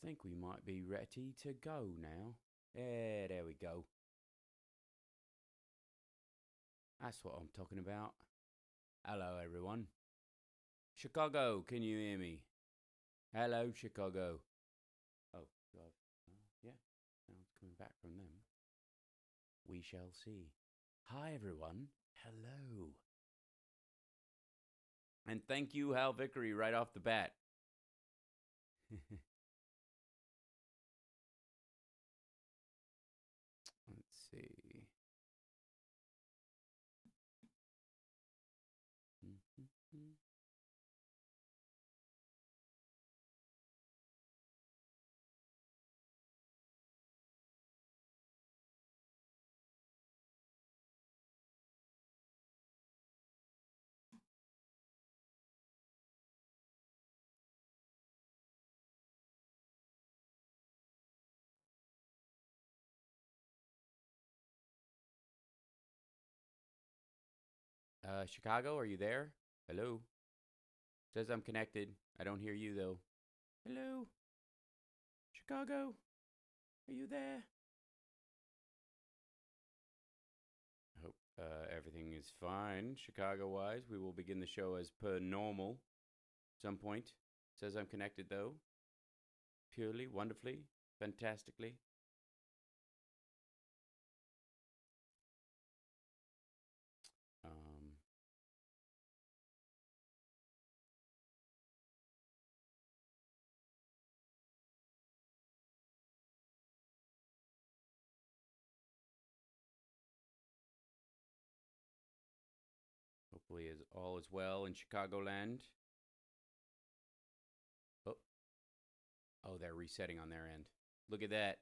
think we might be ready to go now. Yeah, there we go. That's what I'm talking about. Hello, everyone. Chicago, can you hear me? Hello, Chicago. Oh, God. Yeah, sounds coming back from them. We shall see. Hi, everyone. Hello. And thank you, Hal Vickery, right off the bat. Let's see. Chicago, are you there? Hello? Says I'm connected. I don't hear you, though. Hello? Chicago? Are you there? I hope everything is fine, Chicago-wise. We will begin the show as per normal. Some point. Says I'm connected, though. Purely, wonderfully, fantastically. Hopefully all is well in Chicagoland. Oh, they're resetting on their end. Look at that.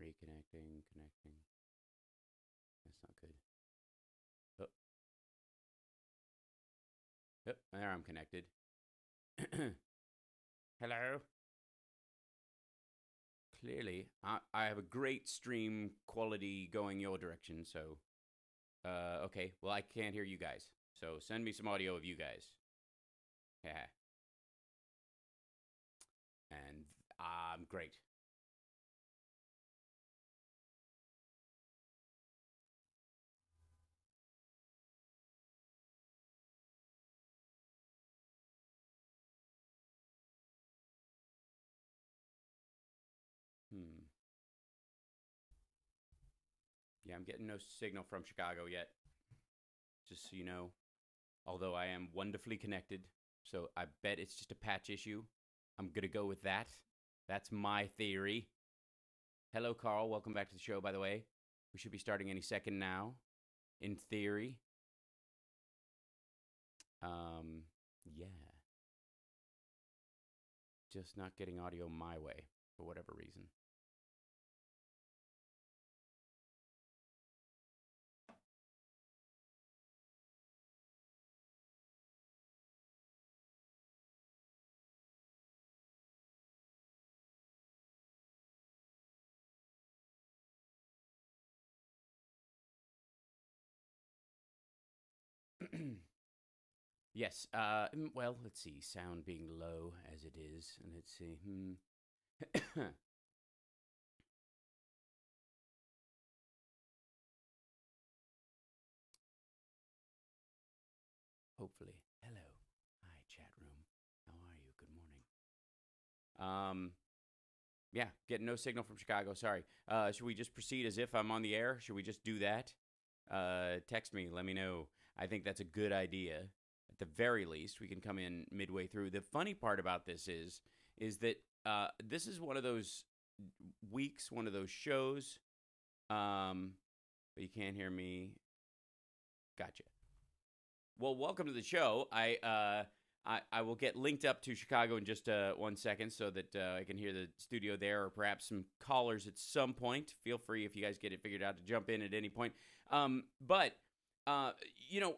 Reconnecting, connecting. That's not good. Oh. Yep, there I'm connected. Hello. Clearly, I have a great stream quality going your direction, so... okay, well, I can't hear you guys. So send me some audio of you guys. Yeah. And great. Yeah, I'm getting no signal from Chicago yet. Just so you know. Although I am wonderfully connected. So I bet it's just a patch issue. I'm going to go with that. That's my theory. Hello, Carl. Welcome back to the show, by the way. We should be starting any second now, in theory. Yeah. Just not getting audio my way, for whatever reason. Yes. Well, let's see. Sound being low as it is. And let's see. Hopefully. Hello. Hi, chat room. How are you? Good morning. Yeah, getting no signal from Chicago. Sorry. Should we just proceed as if I'm on the air? Should we just do that? Text me. Let me know. I think that's a good idea. At the very least, we can come in midway through. The funny part about this is that this is one of those weeks, one of those shows. But you can't hear me. Gotcha. Well, welcome to the show. I will get linked up to Chicago in just 1 second so that I can hear the studio there, or perhaps some callers at some point. Feel free, if you guys get it figured out, to jump in at any point. But you know,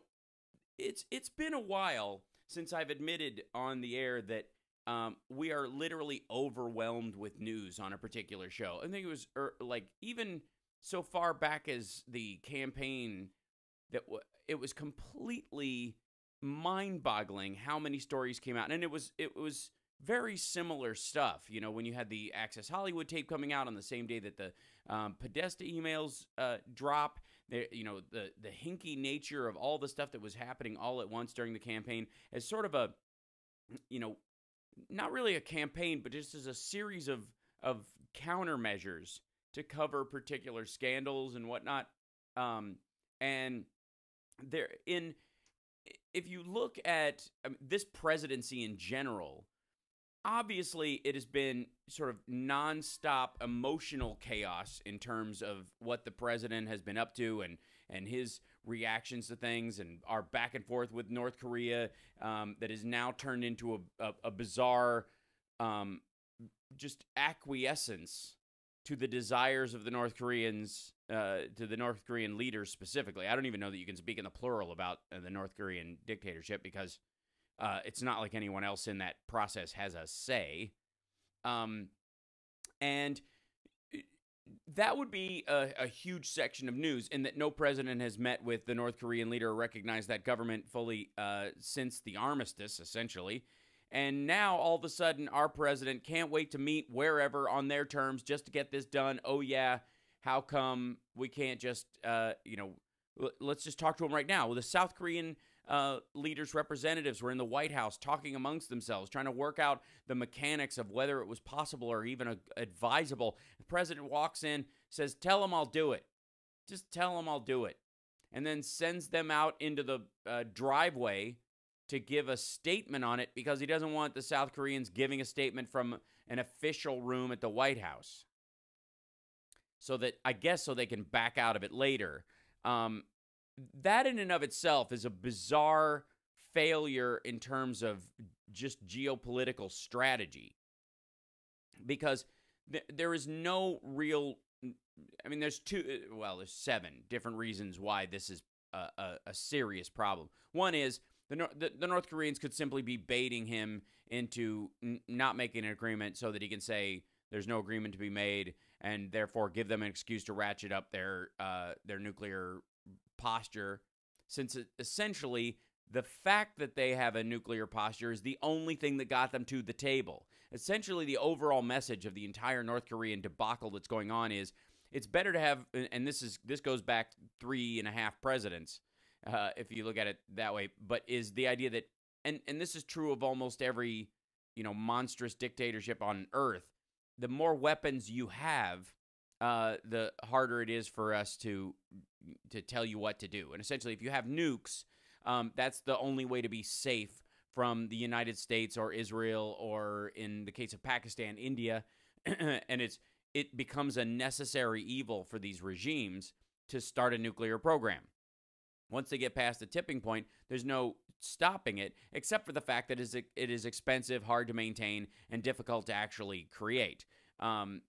it's been a while since I've admitted on the air that we are literally overwhelmed with news on a particular show. I think it was like even so far back as the campaign that it was completely mind-boggling how many stories came out, and it was very similar stuff. You know, when you had the Access Hollywood tape coming out on the same day that the Podesta emails drop, you know, the hinky nature of all the stuff that was happening all at once during the campaign as sort of a, you know, not really a campaign, but just as a series of countermeasures to cover particular scandals and whatnot. And if you look at this presidency in general, obviously it has been sort of nonstop emotional chaos in terms of what the president has been up to and his reactions to things, and our back and forth with North Korea that is now turned into a bizarre just acquiescence to the desires of the North Koreans, to the North Korean leaders specifically. I don't even know that you can speak in the plural about the North Korean dictatorship, because it's not like anyone else in that process has a say. And that would be a huge section of news, in that no president has met with the North Korean leader or recognized that government fully since the armistice, essentially. And now, all of a sudden, our president can't wait to meet wherever on their terms just to get this done. Oh, yeah, how come we can't just, you know, let's just talk to him right now. Well, the South Korean leaders' representatives were in the White House talking amongst themselves, trying to work out the mechanics of whether it was possible or even advisable. The president walks in, says, "Tell them I'll do it. Just tell them I'll do it." And then sends them out into the driveway to give a statement on it, because he doesn't want the South Koreans giving a statement from an official room at the White House. So that, I guess, so they can back out of it later. That in and of itself is a bizarre failure in terms of just geopolitical strategy, because there is no real, I mean, there's seven different reasons why this is a serious problem. One is the North Koreans could simply be baiting him into not making an agreement so that he can say there's no agreement to be made, and therefore give them an excuse to ratchet up their nuclear posture, since essentially the fact that they have a nuclear posture is the only thing that got them to the table. Essentially, the overall message of the entire North Korean debacle that's going on is it's better to have, and this goes back 3.5 presidents, if you look at it that way, but is the idea that, and this is true of almost every, you know, monstrous dictatorship on earth, the more weapons you have, the harder it is for us to tell you what to do. And essentially, if you have nukes, that's the only way to be safe from the United States or Israel, or in the case of Pakistan, India. And it becomes a necessary evil for these regimes to start a nuclear program. Once they get past the tipping point, there's no stopping it, except for the fact that it is expensive, hard to maintain, and difficult to actually create. And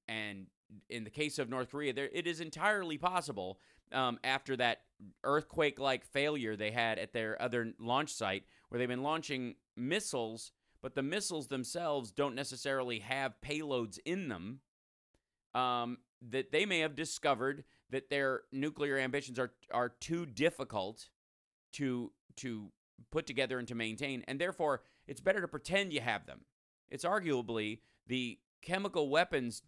in the case of North Korea, it is entirely possible, after that earthquake-like failure they had at their other launch site, where they've been launching missiles, but the missiles themselves don't necessarily have payloads in them, that they may have discovered that their nuclear ambitions are too difficult to put together and to maintain, and therefore it's better to pretend you have them. It's arguably the chemical weapons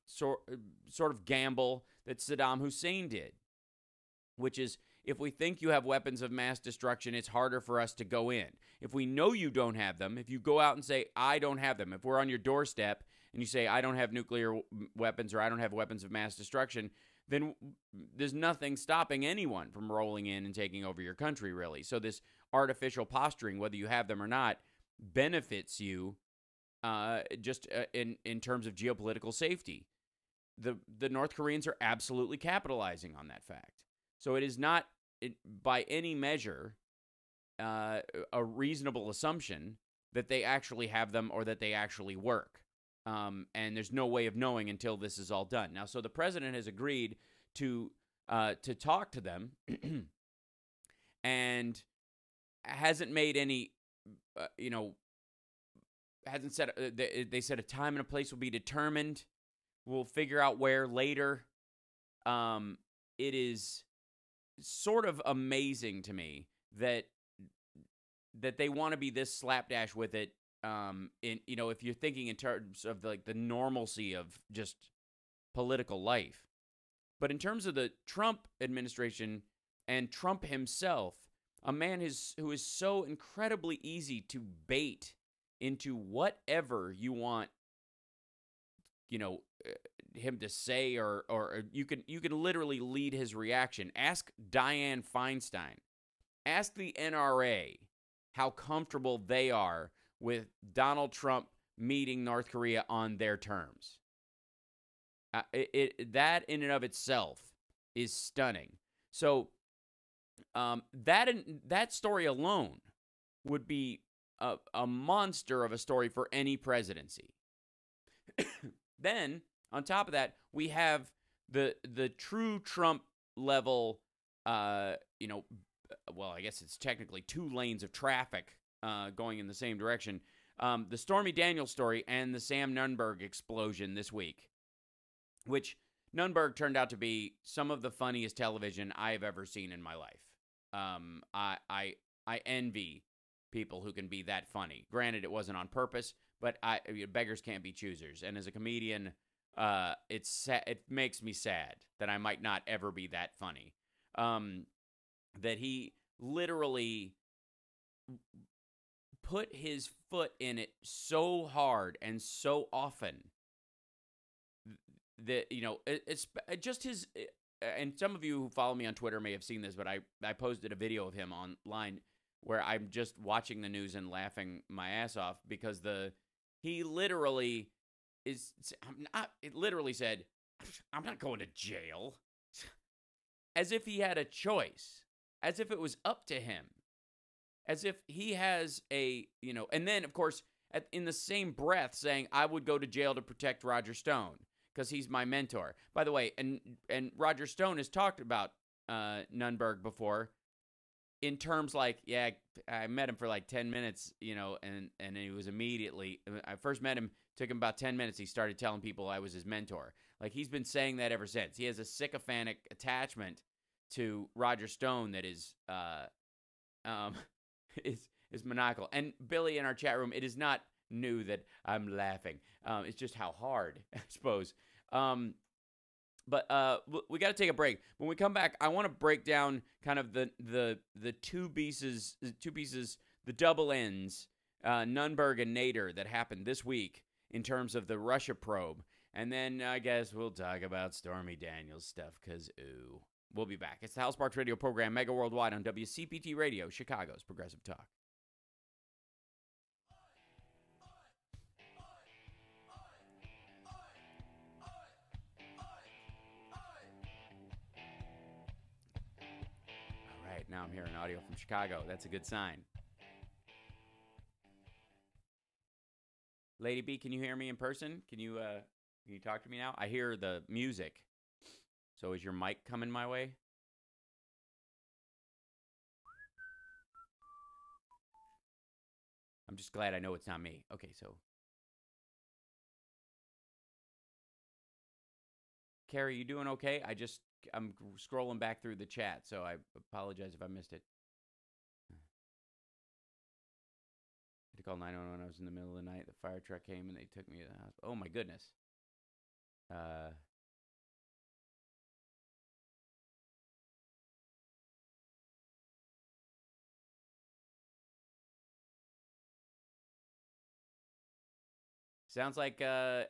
sort of gamble that Saddam Hussein did, which is, if we think you have weapons of mass destruction, it's harder for us to go in. If we know you don't have them, if you go out and say, I don't have them, if we're on your doorstep and you say, I don't have nuclear weapons, or I don't have weapons of mass destruction, then there's nothing stopping anyone from rolling in and taking over your country, really. So this artificial posturing, whether you have them or not, benefits you just in terms of geopolitical safety. The North Koreans are absolutely capitalizing on that fact. So it is not, by any measure, a reasonable assumption that they actually have them or that they actually work. And there's no way of knowing until this is all done. Now, so the president has agreed to talk to them and hasn't made any, hasn't said, they said a time and a place will be determined. We'll figure out where later. It is sort of amazing to me that that they want to be this slapdash with it. If you're thinking in terms of like the normalcy of just political life, but in terms of the Trump administration and Trump himself, a man who is so incredibly easy to bait into whatever you want, him to say, or you can literally lead his reaction. Ask Dianne Feinstein. Ask the NRA how comfortable they are with Donald Trump meeting North Korea on their terms. That in and of itself is stunning. So that story alone would be a monster of a story for any presidency. Then, on top of that, we have the true Trump level, I guess it's technically 2 lanes of traffic going in the same direction. The Stormy Daniels story and the Sam Nunberg explosion this week, which Nunberg turned out to be some of the funniest television I have ever seen in my life. I envy people who can be that funny. Granted, it wasn't on purpose, but beggars can't be choosers. And as a comedian, it makes me sad that I might not ever be that funny. That he literally put his foot in it so hard and so often that, it's just his, and some of you who follow me on Twitter may have seen this, but I posted a video of him online where I'm just watching the news and laughing my ass off because he literally said, I'm not going to jail. As if he had a choice, as if it was up to him, as if he has and then, of course, in the same breath saying, I would go to jail to protect Roger Stone because he's my mentor. By the way, and Roger Stone has talked about Nunberg before in terms like, yeah, I met him for like 10 minutes, and he was immediately, I first met him, took him about 10 minutes, he started telling people I was his mentor. Like, he's been saying that ever since. He has a sycophantic attachment to Roger Stone that is maniacal. And Billy in our chat room, it is not new that I'm laughing. It's just how hard, I suppose. But we got to take a break. When we come back, I want to break down kind of the two pieces, the double ends, Nunberg and Nader, that happened this week in terms of the Russia probe. And then I guess we'll talk about Stormy Daniels stuff, because, ooh. We'll be back. It's the Hal Sparks Radio program, mega worldwide on WCPT Radio, Chicago's Progressive Talk. All right, now I'm hearing audio from Chicago. That's a good sign. Lady B, can you hear me in person? Can you talk to me now? I hear the music. So is your mic coming my way? I'm just glad I know it's not me. Okay, so. Carrie, you doing okay? I'm scrolling back through the chat, so I apologize if I missed it. I had to call 911. I was in the middle of the night. The fire truck came and they took me to the hospital. Oh my goodness. Sounds like an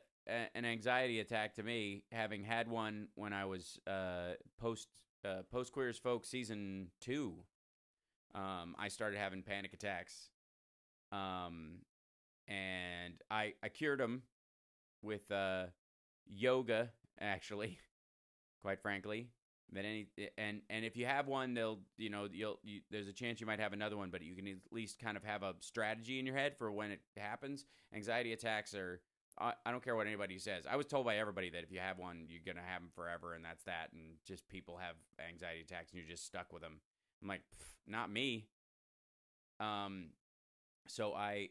anxiety attack to me, having had one when I was post Queer as Folk season 2. I started having panic attacks, and I cured them with yoga, actually, quite frankly. But if you have one, there's a chance you might have another one, but you can at least kind of have a strategy in your head for when it happens. Anxiety attacks are, I don't care what anybody says. I was told by everybody that if you have one, you're going to have them forever, and that's that. And just people have anxiety attacks, and you're just stuck with them. I'm like, not me. So I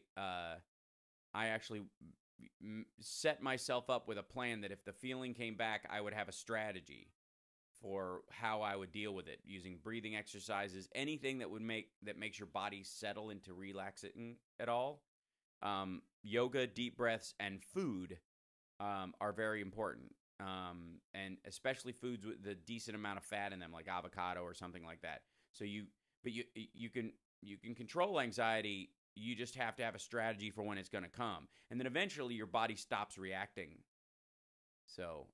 actually set myself up with a plan that if the feeling came back, I would have a strategy for how I would deal with it, using breathing exercises, anything that makes your body settle into relaxing at all. Yoga, deep breaths, and food are very important, and especially foods with a decent amount of fat in them, like avocado or something like that. So you can control anxiety. You just have to have a strategy for when it's going to come, and then eventually your body stops reacting. So,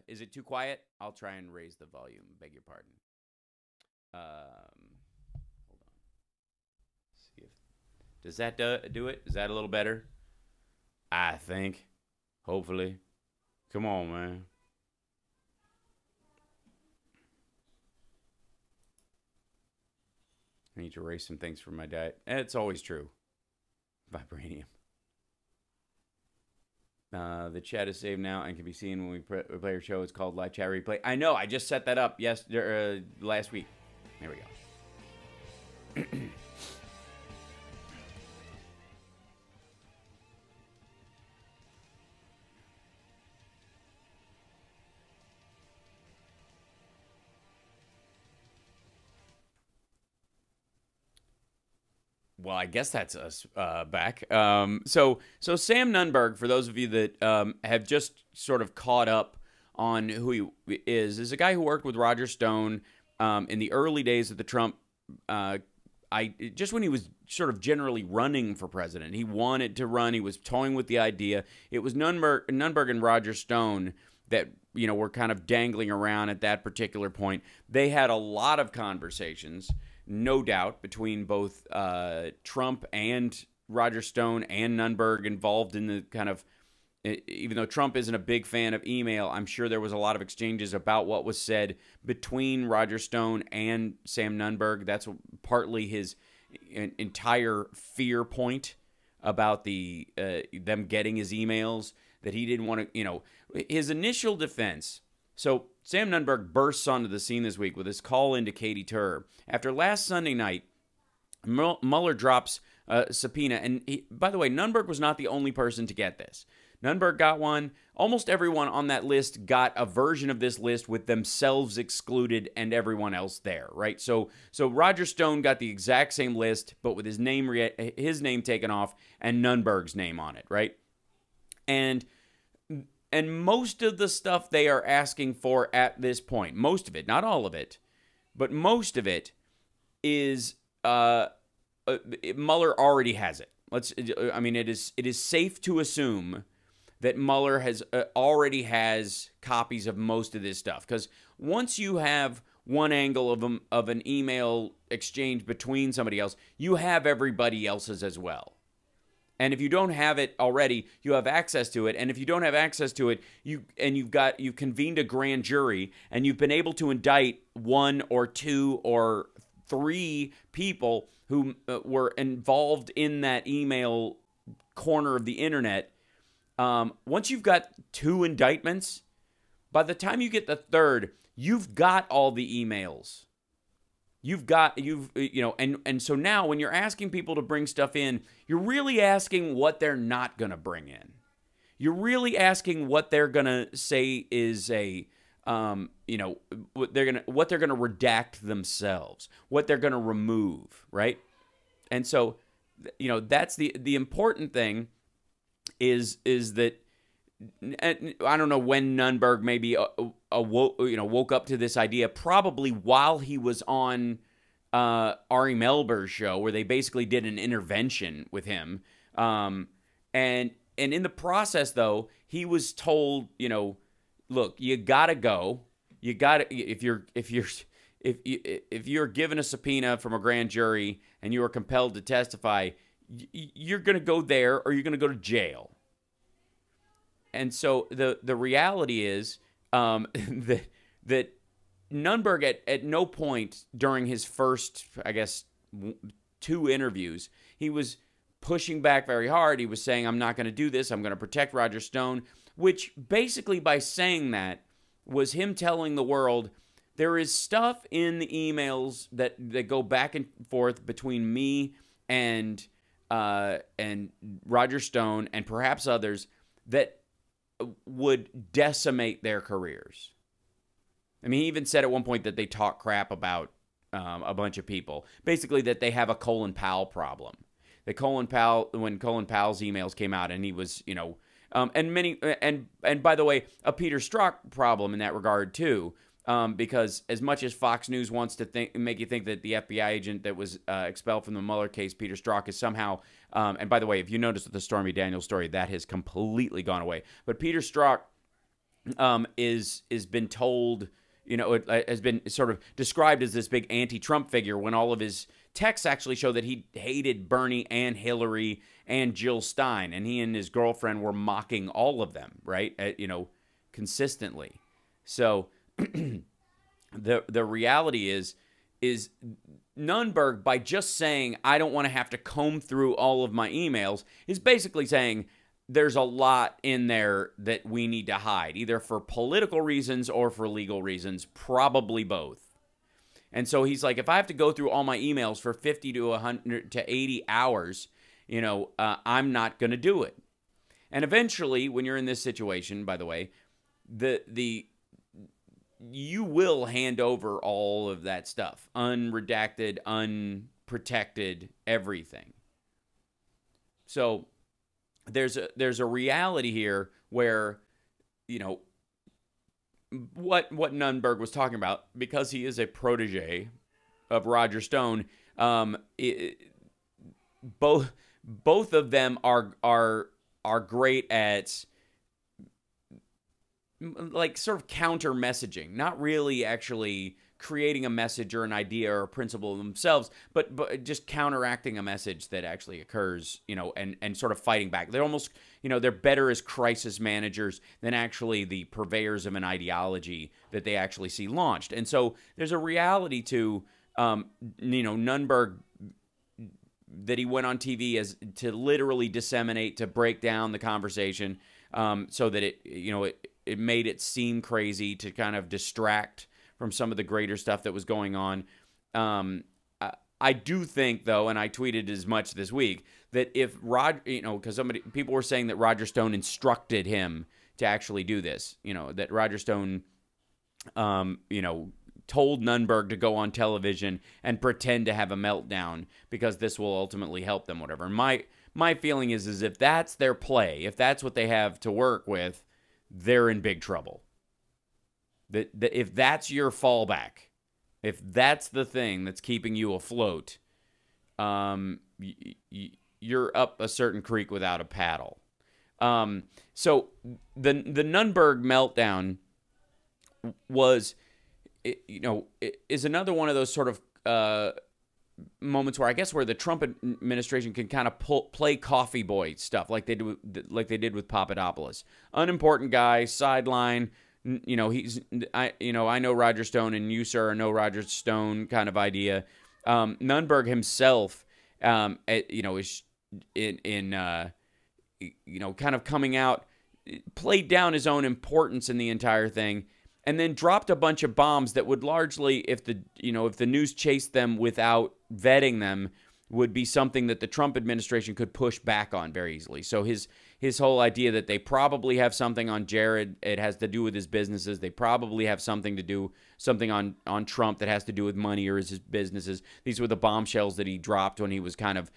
is it too quiet? I'll try and raise the volume. Beg your pardon. Hold on. See if does that do it? Is that a little better? I think. Hopefully. Come on, man. I need to erase some things from my diet. It's always true. Vibranium. The chat is saved now and can be seen when we play our show. It's called Live Chat Replay. I know. I just set that up last week. There we go. Well, I guess that's us back. So Sam Nunberg, for those of you that have just sort of caught up on who he is a guy who worked with Roger Stone in the early days of the Trump. Just when he was sort of generally running for president, he wanted to run. He was toying with the idea. It was Nunberg and Roger Stone that were kind of dangling around at that particular point. They had a lot of conversations, no doubt, between both Trump and Roger Stone and Nunberg involved in the kind of, even though Trump isn't a big fan of email, I'm sure there was a lot of exchanges about what was said between Roger Stone and Sam Nunberg. That's partly his entire fear point about them getting his emails, that he didn't want to, his initial defense. So Sam Nunberg bursts onto the scene this week with his call into Katie Tur. After last Sunday night, Mueller drops a subpoena. And by the way, Nunberg was not the only person to get this. Nunberg got one. Almost everyone on that list got a version of this list with themselves excluded and everyone else there, right? So Roger Stone got the exact same list, but with his name taken off and Nunberg's name on it, right? And most of the stuff they are asking for at this point, most of it, not all of it, but most of it is Mueller already has it. It is safe to assume that Mueller already has copies of most of this stuff, because once you have one angle of an email exchange between somebody else, you have everybody else's as well. And if you don't have it already, you have access to it. And if you don't have access to it, you've convened a grand jury and you've been able to indict 1 or 2 or 3 people who were involved in that email corner of the internet. Once you've got 2 indictments, by the time you get the 3rd, you've got all the emails. And so now when you're asking people to bring stuff in, you're really asking what they're not going to bring in. You're really asking what they're going to say is what they're going to redact themselves, what they're going to remove, right? And so, that's the important thing is that, I don't know when Nunberg maybe woke up to this idea, probably while he was on Ari Melber's show, where they basically did an intervention with him. And in the process, though, he was told, look, you gotta go. You gotta, if you're given a subpoena from a grand jury and you are compelled to testify, you're gonna go there or you're gonna go to jail. And so the reality is that Nunberg at no point during his first, I guess, 2 interviews, he was pushing back very hard. He was saying, I'm not going to do this. I'm going to protect Roger Stone, which basically by saying that was him telling the world, there is stuff in the emails that go back and forth between me and Roger Stone and perhaps others that would decimate their careers. I mean, he even said at one point that they talk crap about a bunch of people. Basically, that they have a Colin Powell problem. That Colin Powell, when Colin Powell's emails came out, and he was, and by the way, a Peter Strzok problem in that regard too. Because as much as Fox News wants to make you think that the FBI agent that was expelled from the Mueller case, Peter Strzok, is somehow, and by the way, if you notice with the Stormy Daniels story, that has completely gone away. But Peter Strzok is been told, it has been sort of described as this big anti-Trump figure when all of his texts actually show that he hated Bernie and Hillary and Jill Stein, and he and his girlfriend were mocking all of them, right? Consistently. So the reality is Nunberg, by just saying I don't want to have to comb through all of my emails, is basically saying there's a lot in there that we need to hide, either for political reasons or for legal reasons, probably both. And so he's like, if I have to go through all my emails for 50 to 100 to 80 hours, I'm not going to do it. And eventually, when you're in this situation, by the way, you will hand over all of that stuff, unredacted, unprotected, everything. So there's a reality here where, what Nunberg was talking about, because he is a protege of Roger Stone, both of them are great at like sort of counter messaging, not really actually creating a message or an idea or a principle themselves, but just counteracting a message that actually occurs, and sort of fighting back. They're almost, they're better as crisis managers than actually the purveyors of an ideology that they actually see launched. And so there's a reality to, Nunberg, that he went on TV as to literally disseminate, to break down the conversation, so that it made it seem crazy, to kind of distract from some of the greater stuff that was going on. I do think, though, and I tweeted as much this week, that if because people were saying that Roger Stone instructed him to actually do this, that Roger Stone, told Nunberg to go on television and pretend to have a meltdown because this will ultimately help them, whatever. And my feeling is if that's their play, if that's what they have to work with, they're in big trouble. That if that's your fallback, if that's the thing that's keeping you afloat, you're up a certain creek without a paddle. So the Nunberg meltdown was, is another one of those sort of moments where I guess where the Trump administration can kind of play coffee boy stuff like they did with Papadopoulos. Unimportant guy, sideline. I know Roger Stone, and you, sir, know Roger Stone kind of idea. Nunberg himself, is kind of coming out, played down his own importance in the entire thing, and then dropped a bunch of bombs that would largely, if the news chased them without vetting them, would be something that the Trump administration could push back on very easily. So his whole idea that they probably have something on Jared, it has to do with his businesses. They probably have something on Trump that has to do with money or his businesses. These were the bombshells that he dropped when he was kind of,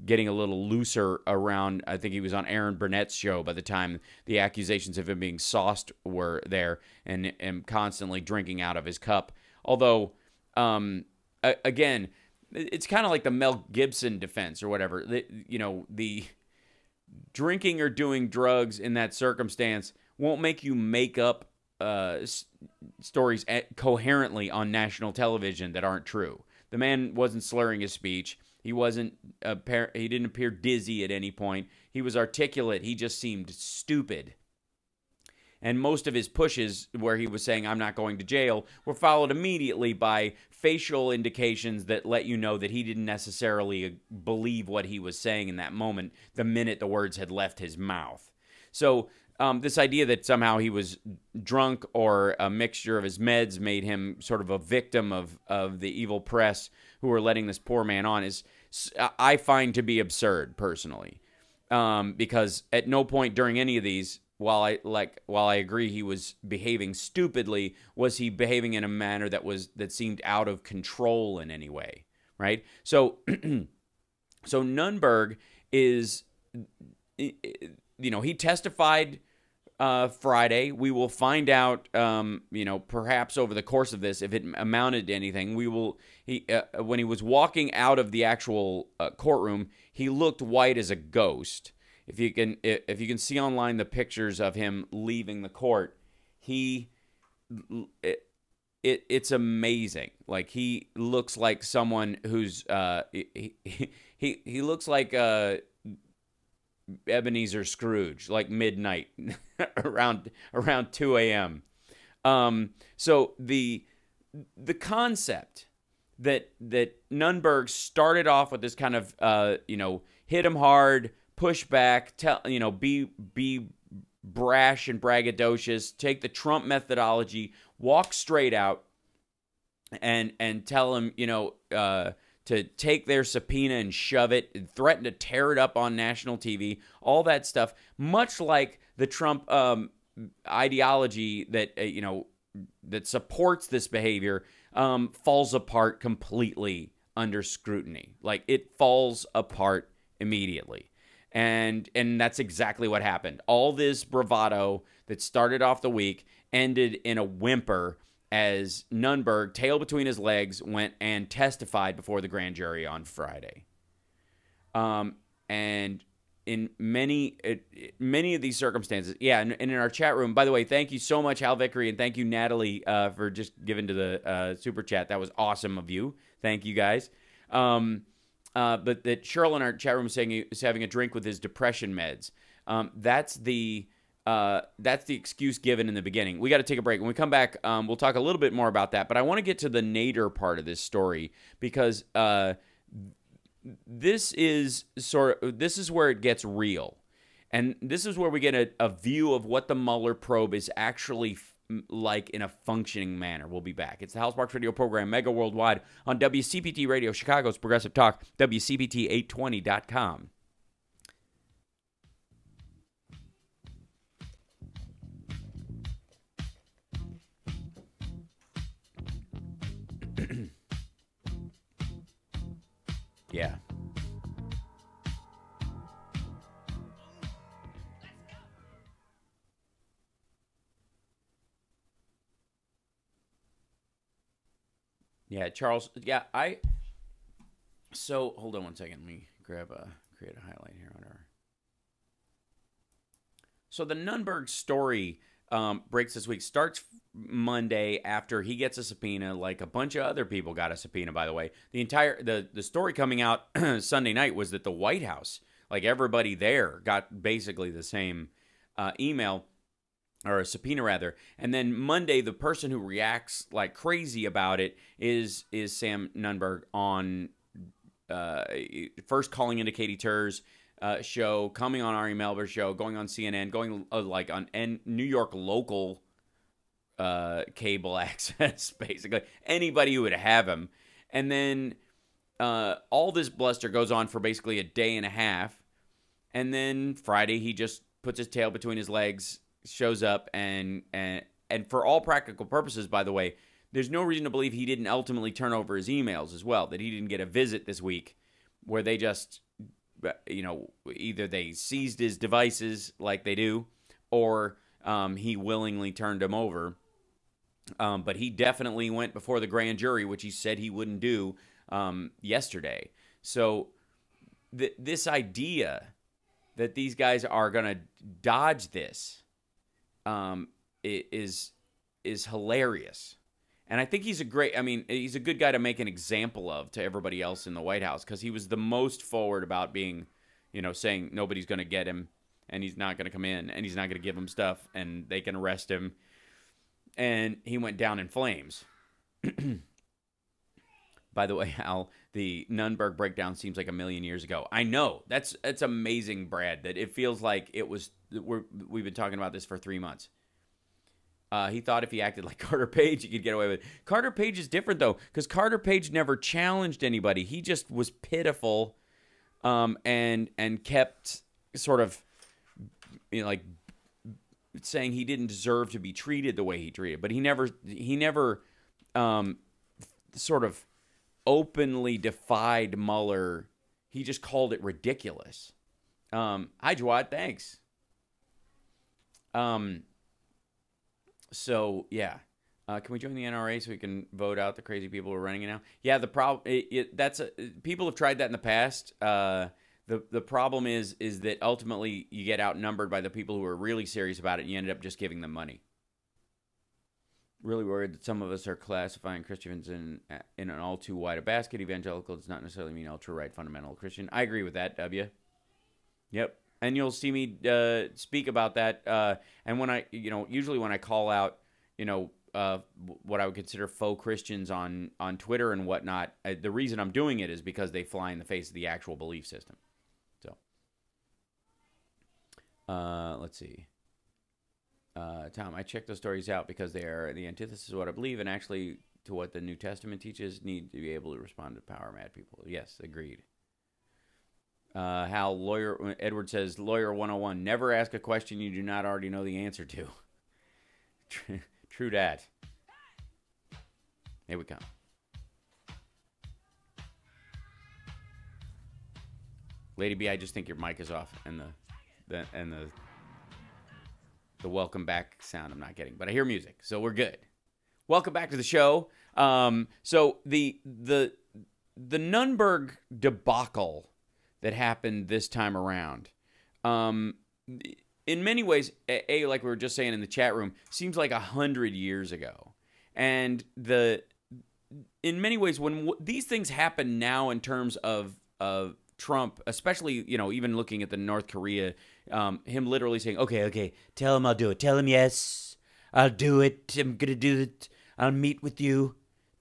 getting a little looser around. I think he was on Aaron Burnett's show by the time the accusations of him being sauced were there, and constantly drinking out of his cup. Although, again, it's kind of like the Mel Gibson defense or whatever. The drinking or doing drugs in that circumstance won't make you make up stories coherently on national television that aren't true. The man wasn't slurring his speech. He didn't appear dizzy at any point. He was articulate. He just seemed stupid. And most of his pushes where he was saying, I'm not going to jail, were followed immediately by facial indications that let you know that he didn't necessarily believe what he was saying in that moment the minute the words had left his mouth. So this idea that somehow he was drunk or a mixture of his meds made him sort of a victim of the evil press who were letting this poor man on I find to be absurd, personally. Because at no point during any of these while I agree he was behaving stupidly, was he behaving in a manner that seemed out of control in any way, right? So so Nunberg is, he testified Friday. We will find out, perhaps over the course of this, if it amounted to anything. When he was walking out of the actual courtroom, he looked white as a ghost. If you can see online the pictures of him leaving the court, it's amazing. Like, he looks like someone who's he looks like Ebenezer Scrooge, like midnight, around 2 a.m. So the concept that Nunberg started off with this kind of hit him hard, push back, be brash and braggadocious, take the Trump methodology, walk straight out, and tell him to take their subpoena and shove it, and threaten to tear it up on national TV, all that stuff, much like the Trump ideology that that supports this behavior, falls apart completely under scrutiny. Like, it falls apart immediately. And that's exactly what happened. All this bravado that started off the week ended in a whimper as Nunberg, tail between his legs, went and testified before the grand jury on Friday. And in many of these circumstances, and in our chat room, by the way, thank you so much, Hal Vickery, and thank you, Natalie, for just giving to the super chat. That was awesome of you. Thank you, guys. But that Cheryl in our chat room is saying he was having a drink with his depression meds. That's the excuse given in the beginning. We got to take a break. When we come back, we'll talk a little bit more about that. But I want to get to the Nader part of this story, because this is where it gets real, and this is where we get a view of what the Mueller probe is actually like in a functioning manner. We'll be back. It's the Hal Sparks Radio program, mega worldwide, on WCPT Radio, Chicago's Progressive Talk, WCPT820.com. Yeah. Yeah, Charles. Yeah, So hold on one second. Let me create a highlight here on our. So the Nunberg story breaks this week. Starts Monday after he gets a subpoena, like a bunch of other people got a subpoena, by the way. The story coming out Sunday night was that the White House, like everybody there, got basically the same email, or a subpoena rather. And then Monday, the person who reacts like crazy about it is Sam Nunberg on first calling into Katie Tur's show, coming on Ari Melber's show, going on CNN, going like on New York local cable access, basically anybody who would have him. And then all this bluster goes on for basically a day and a half, and then Friday he just puts his tail between his legs, shows up, and for all practical purposes, by the way, there's no reason to believe he didn't ultimately turn over his emails as well, that he didn't get a visit this week where they just, either they seized his devices like they do, or he willingly turned them over. But he definitely went before the grand jury, which he said he wouldn't do yesterday. So this idea that these guys are going to dodge this is hilarious. And I think he's a good guy to make an example of to everybody else in the White House, because he was the most forward about being, saying nobody's going to get him, and he's not going to come in, and he's not going to give him stuff, and they can arrest him. And he went down in flames. By the way, Al, the Nunberg breakdown seems like a million years ago. I know. That's amazing, Brad, that it feels like we've been talking about this for 3 months. He thought if he acted like Carter Page, he could get away with it. Carter Page is different, though, because Carter Page never challenged anybody. He just was pitiful and kept sort of, saying he didn't deserve to be treated the way he treated, but he never sort of openly defied Mueller. He just called it ridiculous. Hi, Jawad. Thanks. So, yeah. Can we join the NRA so we can vote out the crazy people who are running it now? Yeah, the problem people have tried that in the past. The problem is that ultimately you get outnumbered by the people who are really serious about it, and you ended up just giving them money. Really worried that some of us are classifying Christians in an all too wide a basket. Evangelical does not necessarily mean ultra-right fundamental Christian. I agree with that, W. Yep. And you'll see me speak about that. And when I, usually when I call out, what I would consider faux Christians on Twitter and whatnot, the reason I'm doing it is because they fly in the face of the actual belief system. So, let's see. Tom, I checked those stories out because they are the antithesis of what I believe and actually to what the New Testament teaches. Need to be able to respond to power mad people. Yes, agreed. Edward says, Lawyer 101, never ask a question you do not already know the answer to. True dat. Here we come. Lady B, I just think your mic is off and the welcome back sound I'm not getting, but I hear music, so we're good. Welcome back to the show. So the Nunberg debacle that happened this time around, in many ways, like we were just saying in the chat room, seems like 100 years ago. And in many ways, when these things happen now in terms of Trump, especially, even looking at the North Korea, him literally saying, okay, tell him I'll do it. Tell him yes, I'll do it. I'm going to do it. I'll meet with you.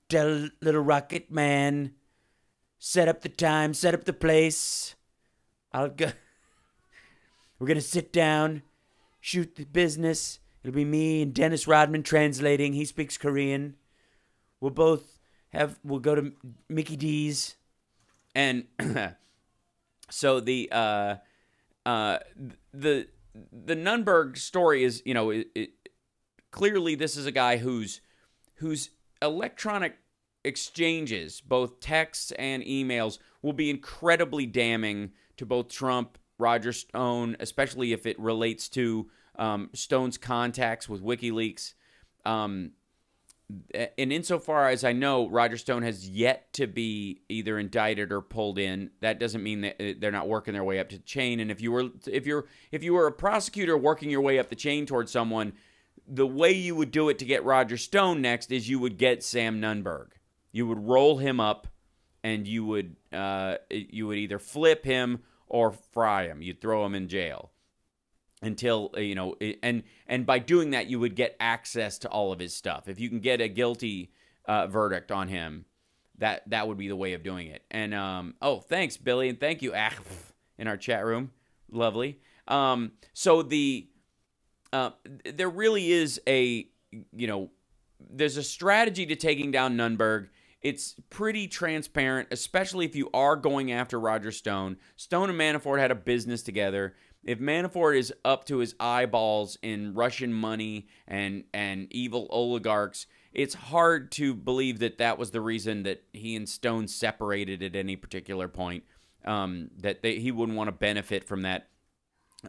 Tell little rocket man, set up the time, set up the place. I'll go. We're going to sit down, shoot the business. It'll be me and Dennis Rodman translating. He speaks Korean. We'll go to Mickey D's. And so the Nunberg story is, clearly this is a guy whose electronic exchanges, both texts and emails, will be incredibly damning to both Trump, Roger Stone, especially if it relates to Stone's contacts with WikiLeaks. And insofar as I know, Roger Stone has yet to be either indicted or pulled in. That doesn't mean that they're not working their way up to the chain. And if you were a prosecutor working your way up the chain towards someone, the way you would do it to get Roger Stone next is you would get Sam Nunberg. You would roll him up, and you would either flip him or fry him. You'd throw him in jail until, and by doing that, you would get access to all of his stuff. If you can get a guilty verdict on him, that would be the way of doing it. And, thanks, Billy, and thank you, in our chat room. Lovely. So there really is there's a strategy to taking down Nunberg. It's pretty transparent, especially if you are going after Roger Stone. Stone and Manafort had a business together. If Manafort is up to his eyeballs in Russian money and evil oligarchs, it's hard to believe that was the reason that he and Stone separated at any particular point, he wouldn't want to benefit from that.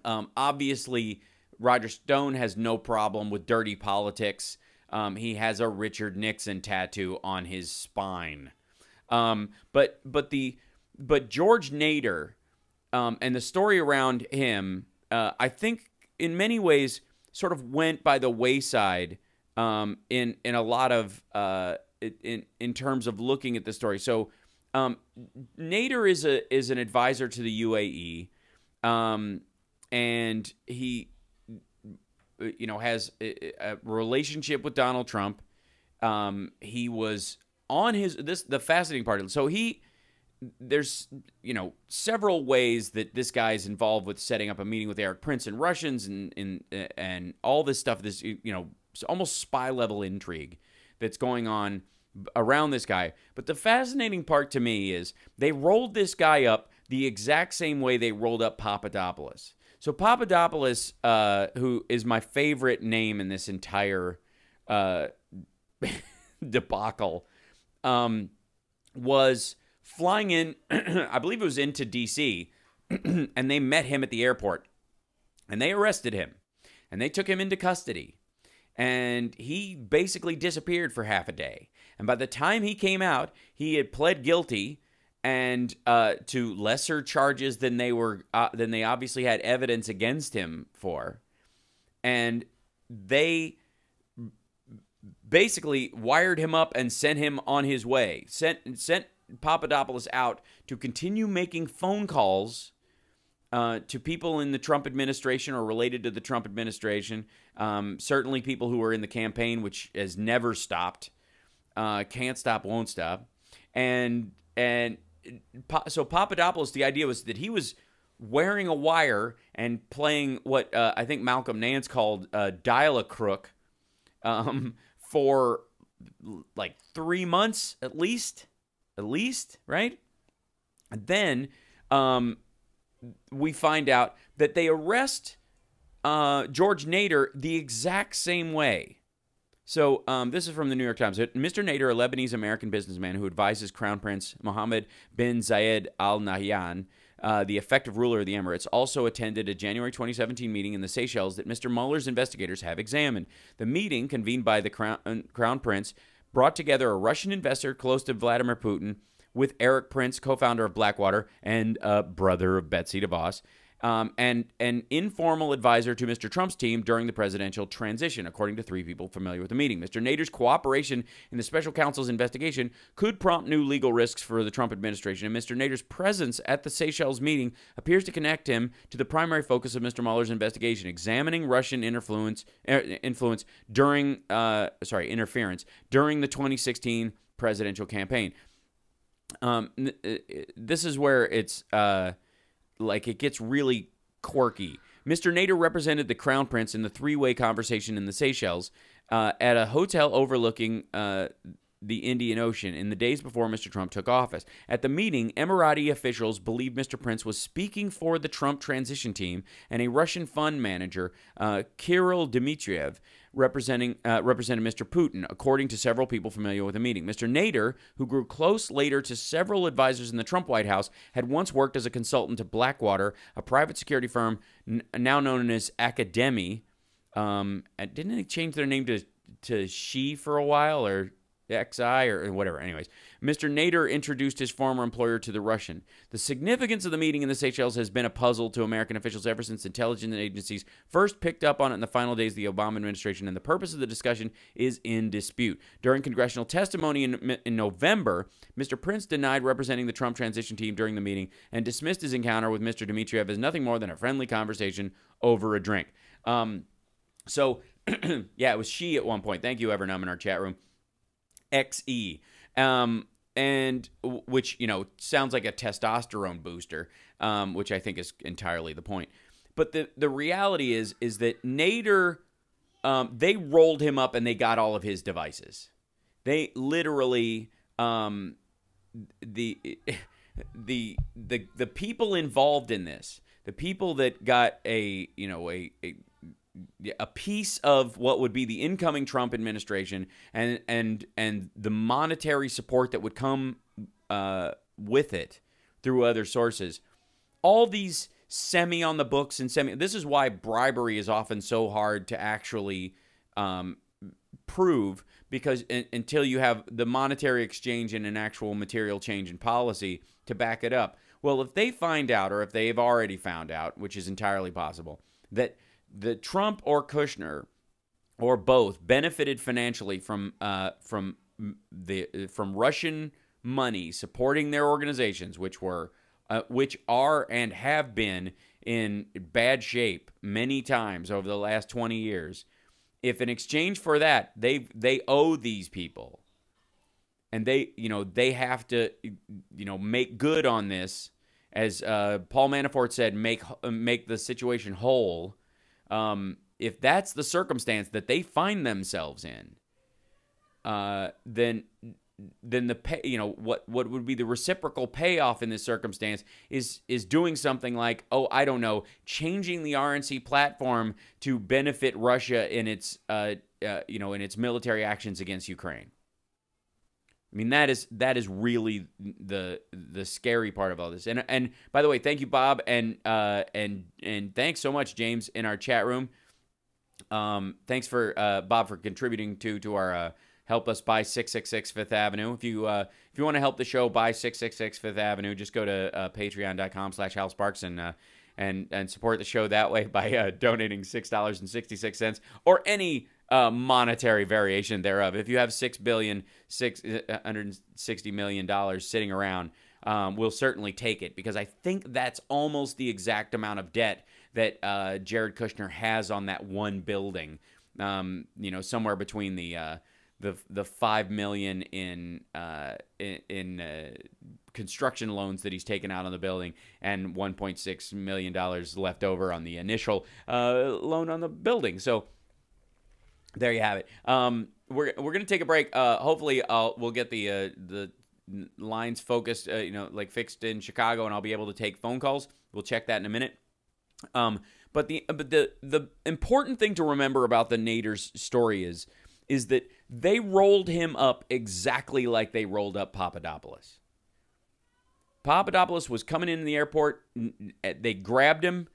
Obviously, Roger Stone has no problem with dirty politics. He has a Richard Nixon tattoo on his spine. But George Nader, and the story around him, I think in many ways sort of went by the wayside in a lot of in terms of looking at the story. So Nader is an advisor to the UAE, and he has a relationship with Donald Trump. He was on the fascinating part. So there's several ways that this guy is involved with setting up a meeting with Eric Prince and Russians and all this stuff. This almost spy level intrigue that's going on around this guy. But the fascinating part to me is they rolled this guy up the exact same way they rolled up Papadopoulos. So Papadopoulos, who is my favorite name in this entire debacle, was flying in, I believe it was into D.C., and they met him at the airport, and they arrested him, and they took him into custody, and he basically disappeared for half a day. And by the time he came out, he had pled guilty and to lesser charges than they obviously had evidence against him for, and they basically wired him up and sent him on his way. Sent Papadopoulos out to continue making phone calls to people in the Trump administration or related to the Trump administration. Certainly people who were in the campaign, which has never stopped, can't stop, won't stop, so Papadopoulos, the idea was that he was wearing a wire and playing what I think Malcolm Nance called dial-a-crook for like 3 months at least, right? And then we find out that they arrest George Nader the exact same way. So this is from the New York Times. Mr. Nader, a Lebanese-American businessman who advises Crown Prince Mohammed bin Zayed Al Nahyan, the effective ruler of the Emirates, also attended a January 2017 meeting in the Seychelles that Mr. Mueller's investigators have examined. The meeting, convened by the Crown Prince, brought together a Russian investor close to Vladimir Putin with Eric Prince, co-founder of Blackwater and brother of Betsy DeVos, and an informal advisor to Mr. Trump's team during the presidential transition, according to 3 people familiar with the meeting. Mr. Nader's cooperation in the special counsel's investigation could prompt new legal risks for the Trump administration, and Mr. Nader's presence at the Seychelles meeting appears to connect him to the primary focus of Mr. Mueller's investigation, examining Russian interference during the 2016 presidential campaign. This is where it's it gets really quirky. Mr. Nader represented the Crown Prince in the 3-way conversation in the Seychelles at a hotel overlooking the Indian Ocean in the days before Mr. Trump took office. At the meeting, Emirati officials believed Mr. Prince was speaking for the Trump transition team, and a Russian fund manager, Kirill Dmitriev, represented Mr. Putin, according to several people familiar with the meeting. Mr. Nader, who grew close later to several advisors in the Trump White House, had once worked as a consultant to Blackwater, a private security firm now known as Academy. Didn't they change their name to She for a while, or XI or whatever? Anyways, Mr. Nader introduced his former employer to the Russian. The significance of the meeting in the Seychelles has been a puzzle to American officials ever since intelligence agencies first picked up on it in the final days of the Obama administration, and the purpose of the discussion is in dispute. During congressional testimony in November, Mr. Prince denied representing the Trump transition team during the meeting and dismissed his encounter with Mr. Dmitriev as nothing more than a friendly conversation over a drink. So, yeah, it was She at one point. Thank you, Evernum, in our chat room. XE, and which, sounds like a testosterone booster, which I think is entirely the point. But the reality is that Nader, they rolled him up and they got all of his devices. They literally, the people involved in this, the people that got a piece of what would be the incoming Trump administration and the monetary support that would come with it through other sources. All these semi on the books and semi. This is why bribery is often so hard to actually prove, because until you have the monetary exchange and an actual material change in policy to back it up. Well, if they find out, or if they've already found out, which is entirely possible, that the Trump or Kushner or both benefited financially from Russian money supporting their organizations, which are and have been in bad shape many times over the last 20 years. If in exchange for that, they owe these people, and they have to make good on this, as Paul Manafort said, make the situation whole. If that's the circumstance that they find themselves in, then the pay, what would be the reciprocal payoff in this circumstance is doing something like, oh, I don't know, changing the RNC platform to benefit Russia in its in its military actions against Ukraine. I mean, that is really the scary part of all this. And by the way, thank you, Bob, and thanks so much, James, in our chat room. Thanks for Bob for contributing to our help us buy 666 Fifth Avenue. If you want to help the show buy 666 Fifth Avenue, just go to patreon.com/HalSparks and support the show that way by donating $6.66 or any monetary variation thereof. If you have $6.660 billion sitting around, we'll certainly take it, because I think that's almost the exact amount of debt that Jared Kushner has on that one building. Somewhere between the $5 million in construction loans that he's taken out on the building and $1.6 million left over on the initial loan on the building. So there you have it. We're gonna take a break. Hopefully, we'll get the lines focused, fixed in Chicago, and I'll be able to take phone calls. We'll check that in a minute. But the important thing to remember about the Nader's story is that they rolled him up exactly like they rolled up Papadopoulos. Papadopoulos was coming in the airport. They grabbed him.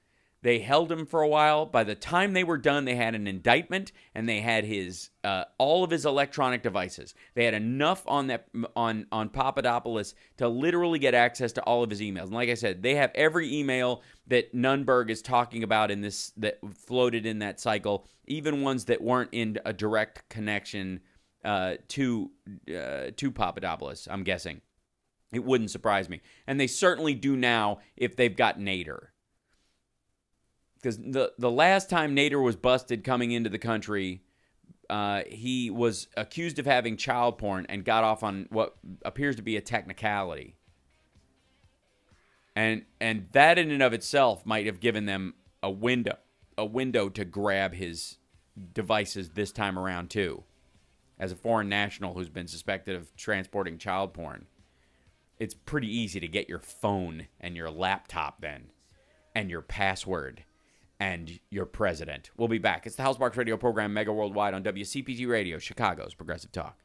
They held him for a while. By the time they were done, they had an indictment, and they had his all of his electronic devices. They had enough on Papadopoulos to literally get access to all of his emails. And like I said, they have every email that Nunberg is talking about in this, that floated in that cycle, even ones that weren't in a direct connection to Papadopoulos, I'm guessing. It wouldn't surprise me. And they certainly do now if they've got Nader. Because the last time Nader was busted coming into the country, he was accused of having child porn and got off on what appears to be a technicality. And that in and of itself might have given them a window to grab his devices this time around too. As a foreign national who's been suspected of transporting child porn, it's pretty easy to get your phone and your laptop then, and your password, and your president. We'll be back. It's the HalSparks radio program, mega worldwide on WCPT Radio, Chicago's Progressive Talk.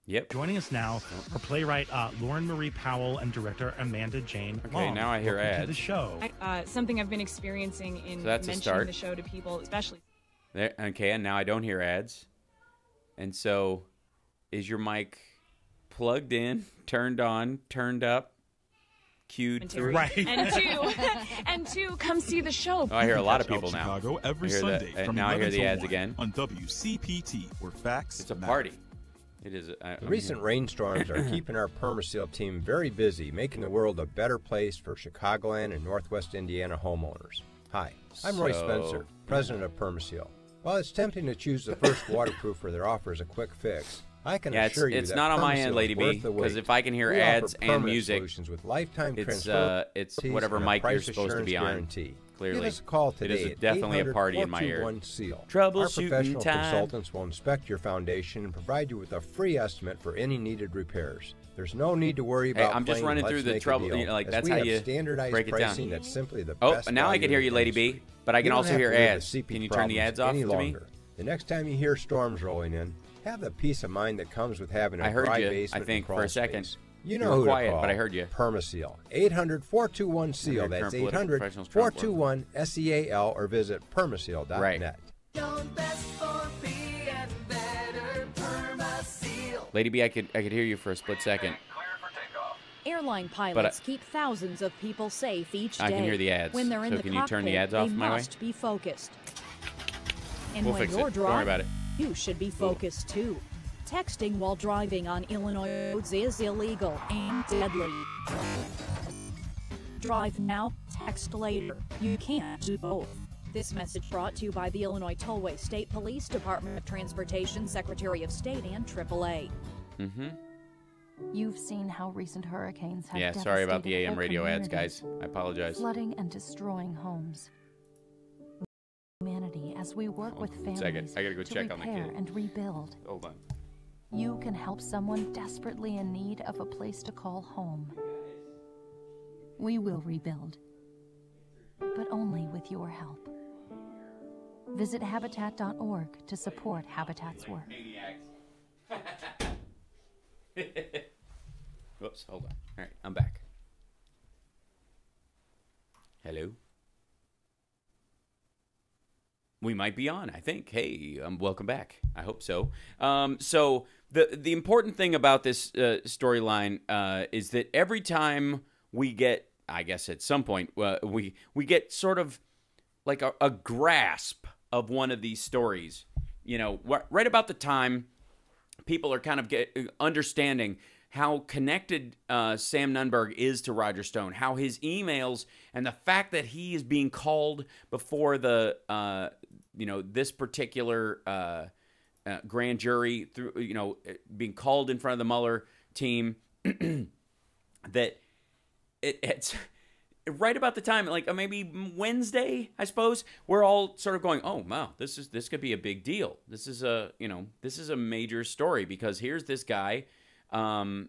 Yep. Joining us now are playwright Lauren Marie Powell and director Amanda Jane Long. Okay, now I hear ads. To the show. Something I've been experiencing in mentioning the show to people, especially. There, okay, and now I don't hear ads. And so, is your mic plugged in, turned on, turned up, cued through? Right. And two, come see the show. Oh, I hear a lot of people now. Chicago every Sunday from now I hear the 11 ads to 1 again on WCPT, where facts It's a matter. party. It is. The recent rainstorms are keeping our Permaseal team very busy, making the world a better place for Chicagoland and Northwest Indiana homeowners. Hi, I'm Roy Spencer, president of Permaseal. While it's tempting to choose the first waterproofer that offers a quick fix, I can assure you it's that not on my Permaseal end, is Lady B, worth the wait. because if I can hear We ads offer and permanent music, solutions with lifetime it's transfer whatever and a mic you're price supposed to be assurance on. guarantee. Clearly, Give us a call it today is definitely a party in my ear. 800-421-SEAL. Troubleshooting Our professional time. consultants will inspect your foundation and provide you with a free estimate for any needed repairs. There's no need to worry about. Hey, I'm just playing running let's through the make a trouble. deal, You know, like, as that's we how have you standardized break it down. pricing that's simply the Oh, best now I can hear value you, in Lady the B, industry. but I can You also don't hear have to live ads. with CP Can you turn the problems ads off any to me? longer. The next time you hear storms rolling in, have the peace of mind that comes with having a I heard dry you, basement I think, and crawl for a second. space. You You know were who quiet, to call. but I heard you. Permaseal. 800-421-SEAL. That's Current political professionals, Trump world. 800-421-SEAL or visit permaseal.net. Right. Lady B, I could hear you for a split second. Airline pilots keep thousands of people safe each day. I can hear the ads. When they're in So the can you turn the cockpit, ads off they my way? must be focused. And We'll when fix you're it. Don't worry about driving, it. you should be focused too. Texting while driving on Illinois roads is illegal and deadly. Drive now, text later. You can't do both. This message brought to you by the Illinois Tollway State Police, Department of Transportation, Secretary of State, and AAA. Mm-hmm. You've seen how recent hurricanes have devastated sorry about the AM radio ads, communities, guys. I apologize. Flooding and destroying homes. Humanity, as we work with families I gotta go to check on the repair kid. and rebuild. Hold on. You can help someone desperately in need of a place to call home. We will rebuild, but only with your help. Visit Habitat.org to support Habitat's work. Whoops, hold on. All right, I'm back. Hello? We might be on, I think. Hey, welcome back. I hope so. So the important thing about this storyline is that every time we get, I guess at some point, we get sort of like a grasp of one of these stories. You know, right about the time people are kind of understanding how connected Sam Nunberg is to Roger Stone, how his emails and the fact that he is being called before the, this particular grand jury, through, being called in front of the Mueller team, that it's right about the time, like maybe Wednesday, I suppose, we're all sort of going, oh, wow, this could be a big deal. This is a major story, because here's this guy, who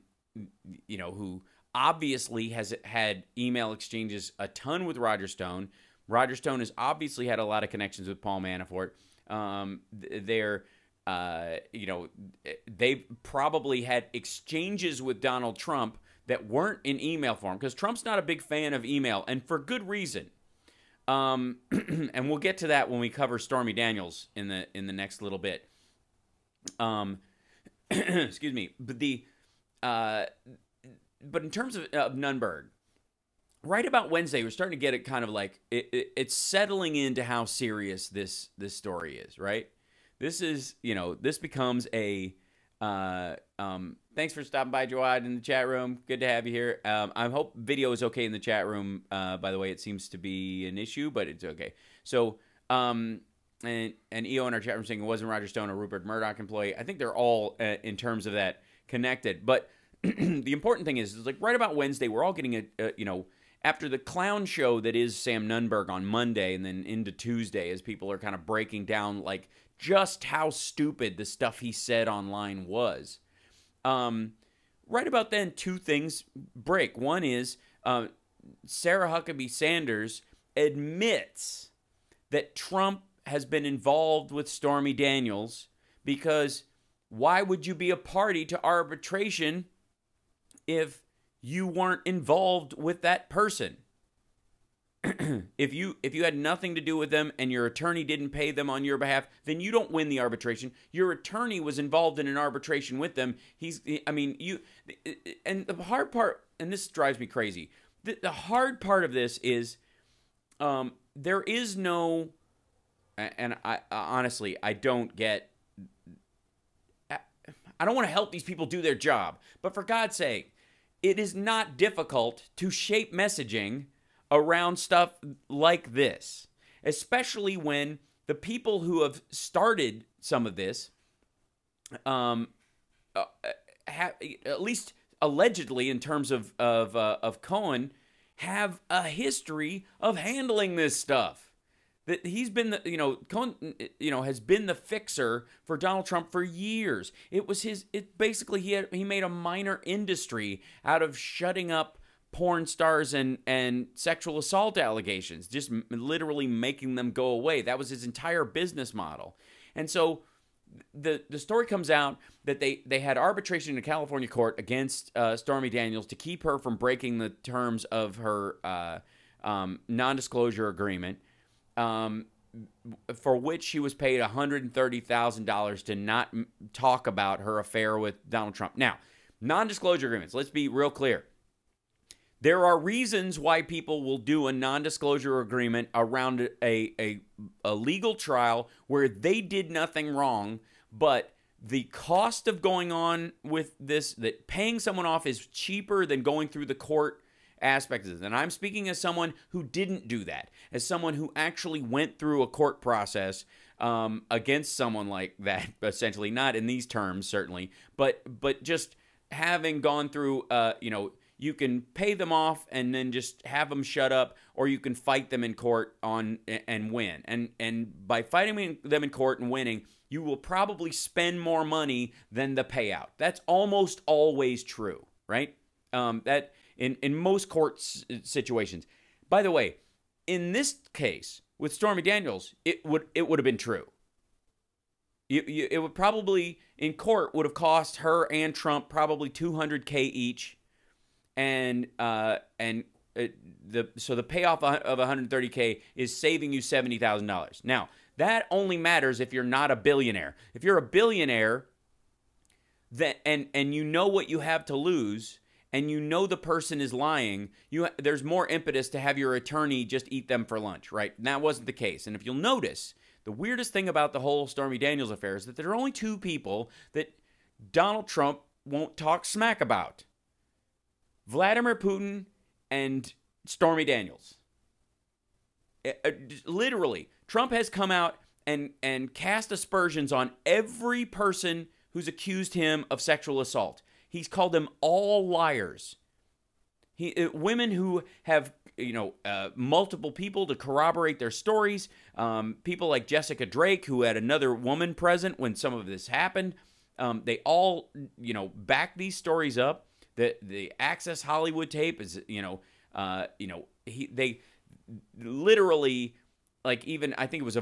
obviously has had email exchanges a ton with Roger Stone. Roger Stone has obviously had a lot of connections with Paul Manafort. They've probably had exchanges with Donald Trump that weren't in email form, because Trump's not a big fan of email, and for good reason. And we'll get to that when we cover Stormy Daniels in the next little bit. Excuse me, but in terms of Nunberg, right about Wednesday, we're starting to get it kind of like it's settling into how serious this story is. Right, this is this becomes a. Thanks for stopping by, Jawad, in the chat room. Good to have you here. I hope video is okay in the chat room. By the way, it seems to be an issue, but it's okay. So, and EO in our chat room saying it wasn't Roger Stone or Rupert Murdoch employee. I think they're all, in terms of that, connected. But the important thing is like right about Wednesday, we're all getting after the clown show that is Sam Nunberg on Monday, and then into Tuesday, as people are kind of breaking down like just how stupid the stuff he said online was. Right about then, two things break. One is Sarah Huckabee Sanders admits that Trump has been involved with Stormy Daniels, because why would you be a party to arbitration if you weren't involved with that person? If you had nothing to do with them and your attorney didn't pay them on your behalf, then you don't win the arbitration. Your attorney was involved in an arbitration with them. And the hard part, and this drives me crazy, the hard part of this is there is no, and I honestly, I don't want to help these people do their job, but for God's sake, it is not difficult to shape messaging around stuff like this, especially when the people who have started some of this, at least allegedly in terms of Cohen, have a history of handling this stuff. That he's been Cohen has been the fixer for Donald Trump for years. It was basically he made a minor industry out of shutting up porn stars and sexual assault allegations, just literally making them go away. That was his entire business model. And so the story comes out that they had arbitration in a California court against Stormy Daniels to keep her from breaking the terms of her non-disclosure agreement, for which she was paid $130,000 to not talk about her affair with Donald Trump. Now, non-disclosure agreements, let's be real clear. There are reasons why people will do a non-disclosure agreement around a legal trial where they did nothing wrong, but the cost of going on with this, that paying someone off is cheaper than going through the court aspects of this. And I'm speaking as someone who didn't do that, as someone who actually went through a court process against someone like that, essentially, not in these terms, certainly, but just having gone through, you can pay them off and then just have them shut up, or you can fight them in court and win. And by fighting them in court and winning, you will probably spend more money than the payout. That's almost always true, right? That in most court situations. By the way, in this case with Stormy Daniels, it would have been true. It would probably in court would have cost her and Trump probably $200K each. And the payoff of $130K is saving you $70,000. Now, that only matters if you're not a billionaire. If you're a billionaire, and you know what you have to lose, and you know the person is lying, there's more impetus to have your attorney just eat them for lunch, right? And that wasn't the case. And if you'll notice, the weirdest thing about the whole Stormy Daniels affair is that there are only two people that Donald Trump won't talk smack about: Vladimir Putin and Stormy Daniels. Literally, Trump has come out and cast aspersions on every person who's accused him of sexual assault. He's called them all liars. Women who have, multiple people to corroborate their stories. People like Jessica Drake, who had another woman present when some of this happened. They all, back these stories up. The Access Hollywood tape is, they literally, like, even, I think it was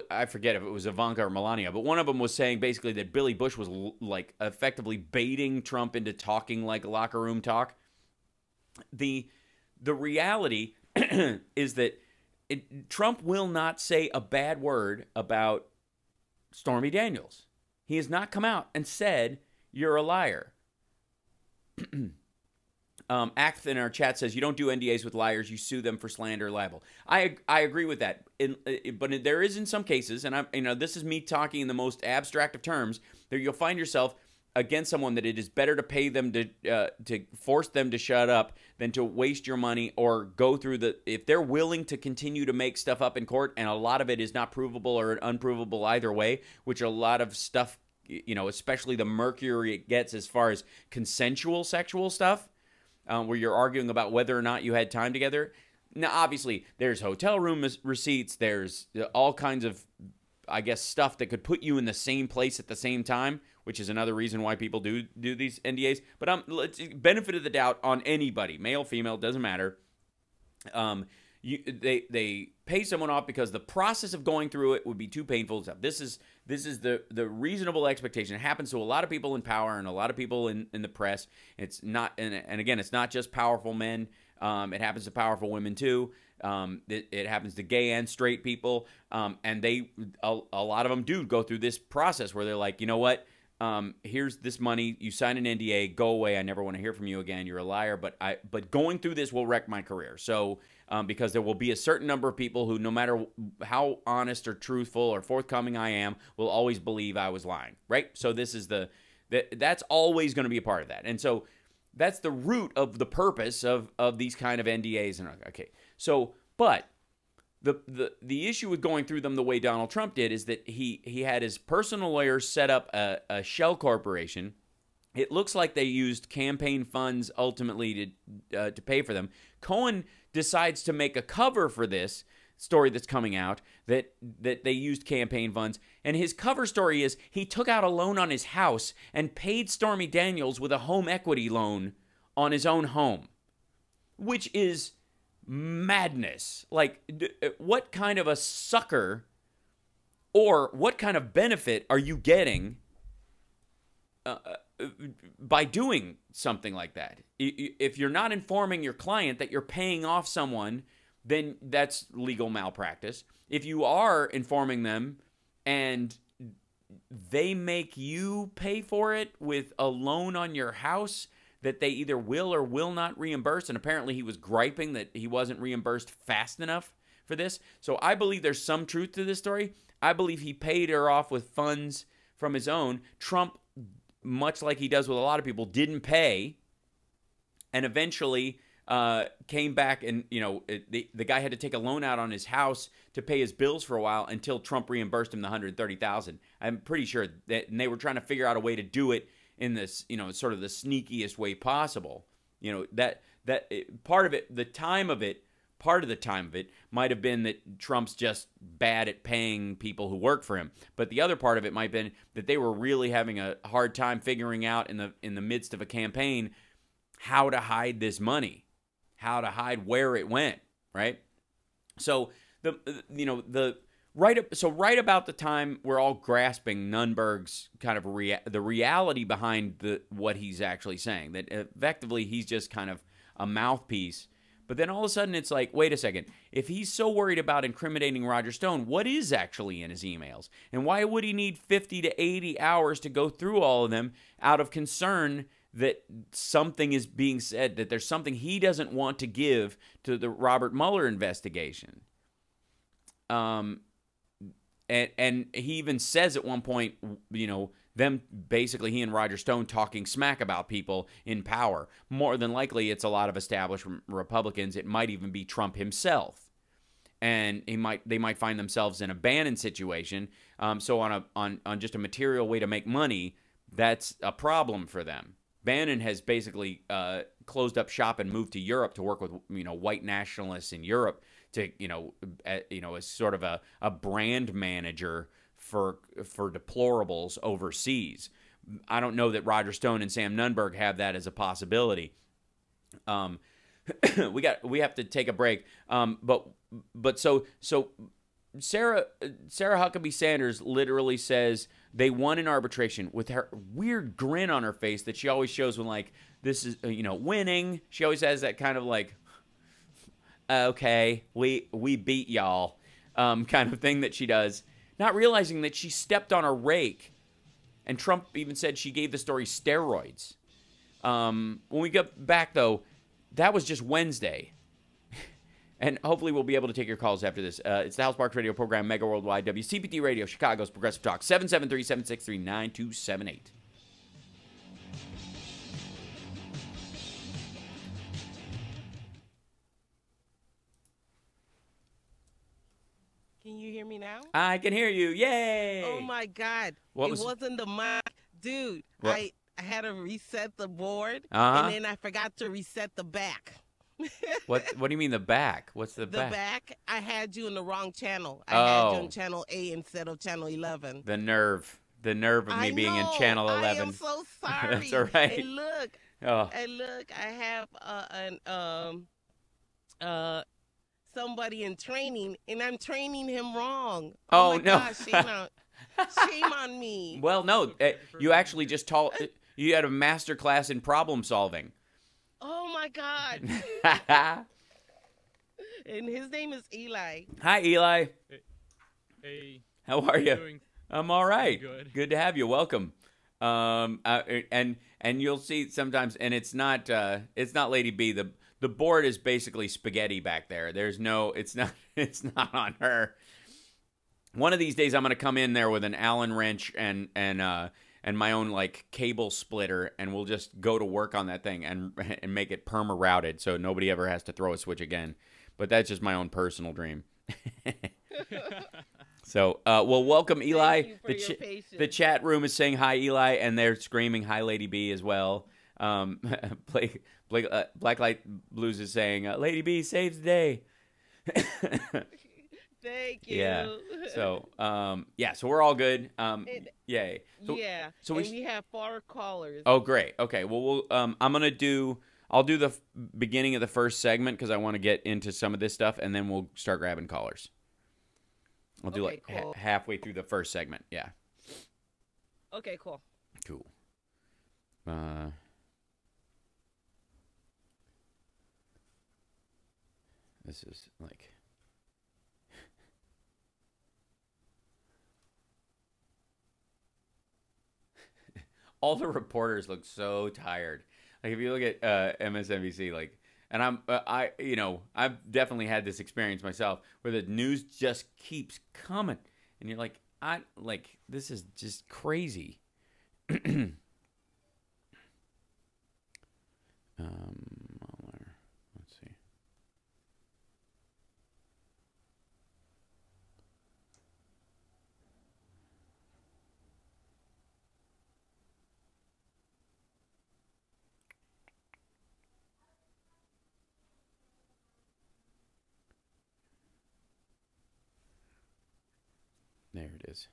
I forget if it was Ivanka or Melania, but one of them was saying basically that Billy Bush was like effectively baiting Trump into talking like locker room talk. The reality is that Trump will not say a bad word about Stormy Daniels. He has not come out and said, "You're a liar." Act in our chat says you don't do NDAs with liars, you sue them for slander or libel. I agree with that, but there is in some cases, and this is me talking in the most abstract of terms, that you'll find yourself against someone that it is better to pay them to force them to shut up than to waste your money or go through if they're willing to continue to make stuff up in court, and a lot of it is not provable or unprovable either way, which a lot of stuff, especially the murkier it gets as far as consensual sexual stuff, where you're arguing about whether or not you had time together. Now, obviously, there's hotel room receipts. There's all kinds of, I guess, stuff that could put you in the same place at the same time, which is another reason why people do these NDAs. But let's benefit of the doubt on anybody, male, female, doesn't matter. They pay someone off because the process of going through it would be too painful. This is the reasonable expectation. It happens to a lot of people in power and a lot of people in the press. It's not, and again, it's not just powerful men. It happens to powerful women too. It happens to gay and straight people. And a lot of them do go through this process where they're like, you know what? Here's this money. You sign an NDA. Go away. I never want to hear from you again. You're a liar. But going through this will wreck my career. So because there will be a certain number of people who, no matter how honest or truthful or forthcoming I am, will always believe I was lying. Right. So this is that's always going to be a part of that. And so that's the root of the purpose of these kind of NDAs. And okay. So, but the issue with going through them the way Donald Trump did is that he had his personal lawyers set up a shell corporation. It looks like they used campaign funds ultimately to pay for them. Cohen decides to make a cover for this story that's coming out that they used campaign funds, and his cover story is he took out a loan on his house and paid Stormy Daniels with a home equity loan on his own home, which is madness. Like, what kind of a sucker or what kind of benefit are you getting by doing something like that? If you're not informing your client that you're paying off someone, then that's legal malpractice. If you are informing them and they make you pay for it with a loan on your house that they either will or will not reimburse, and apparently he was griping that he wasn't reimbursed fast enough for this. So I believe there's some truth to this story. I believe he paid her off with funds from his own. Trump, much like he does with a lot of people, didn't pay, and eventually came back and, the guy had to take a loan out on his house to pay his bills for a while until Trump reimbursed him the $130,000. I'm pretty sure that, and they were trying to figure out a way to do it in this, sort of the sneakiest way possible. Part of the time of it might have been that Trump's just bad at paying people who work for him. But the other part of it might have been that they were really having a hard time figuring out in the midst of a campaign how to hide this money, how to hide where it went, right? So right about the time we're all grasping Nunberg's kind of the reality behind what he's actually saying, that effectively he's just kind of a mouthpiece. But then all of a sudden it's like, wait a second, if he's so worried about incriminating Roger Stone, what is actually in his emails? And why would he need 50 to 80 hours to go through all of them out of concern that something is being said, that there's something he doesn't want to give to the Robert Mueller investigation? And he even says at one point, he and Roger Stone talking smack about people in power. More than likely, it's a lot of established Republicans. It might even be Trump himself, and they might find themselves in a Bannon situation. So on just a material way to make money, that's a problem for them. Bannon has basically closed up shop and moved to Europe to work with white nationalists in Europe to as sort of a brand manager for deplorables overseas. I don't know that Roger Stone and Sam Nunberg have that as a possibility. We have to take a break. But so Sarah Huckabee Sanders literally says they won an arbitration with her weird grin on her face that she always shows when, like, this is winning. She always has that kind of like, okay, we beat y'all kind of thing that she does, not realizing that she stepped on a rake. And Trump even said she gave the story steroids. When we get back, though, that was just Wednesday. And hopefully we'll be able to take your calls after this. It's the House Sparks Radio program, Mega Worldwide, WCPT Radio, Chicago's Progressive Talk, 773-763-9278. Can you hear me now? I can hear you. Yay! Oh, my God. It wasn't the mic. Dude, what? I had to reset the board, Uh-huh. and then I forgot to reset the back. What do you mean the back? What's the back? The back, I had you in the wrong channel. I had you on channel A instead of channel 11. The nerve of me being in channel 11. I am so sorry. That's all right. And look, I have somebody in training, and I'm training him wrong. Oh, my no. Gosh, shame on me. Well, no, you actually just you had a master class in problem solving. Oh, my God. And his name is Eli. Hi, Eli. Hey. How are you? Doing? I'm all right. Good. Good to have you. Welcome. And you'll see sometimes, and it's not Lady B. The board is basically spaghetti back there. It's not on her. One of these days, I'm going to come in there with an Allen wrench and my own like cable splitter, and we'll just go to work on that thing and make it perma routed so nobody ever has to throw a switch again. But that's just my own personal dream. So, well, welcome, Eli. The chat room is saying hi, Eli, and they're screaming hi, Lady B, as well. Blacklight Blues is saying, Lady B saves the day. Thank you. Yeah. So, so we're all good. Yay. So we have 4 callers. Oh, great. Okay. Well, I'll do the beginning of the first segment because I want to get into some of this stuff, and then we'll start grabbing callers. I'll do cool. halfway through the first segment. Yeah. Okay, cool. Cool. This is like... all the reporters look so tired. Like if you look at MSNBC, like, and I've definitely had this experience myself where the news just keeps coming, and you're like, this is just crazy. Let's There it is.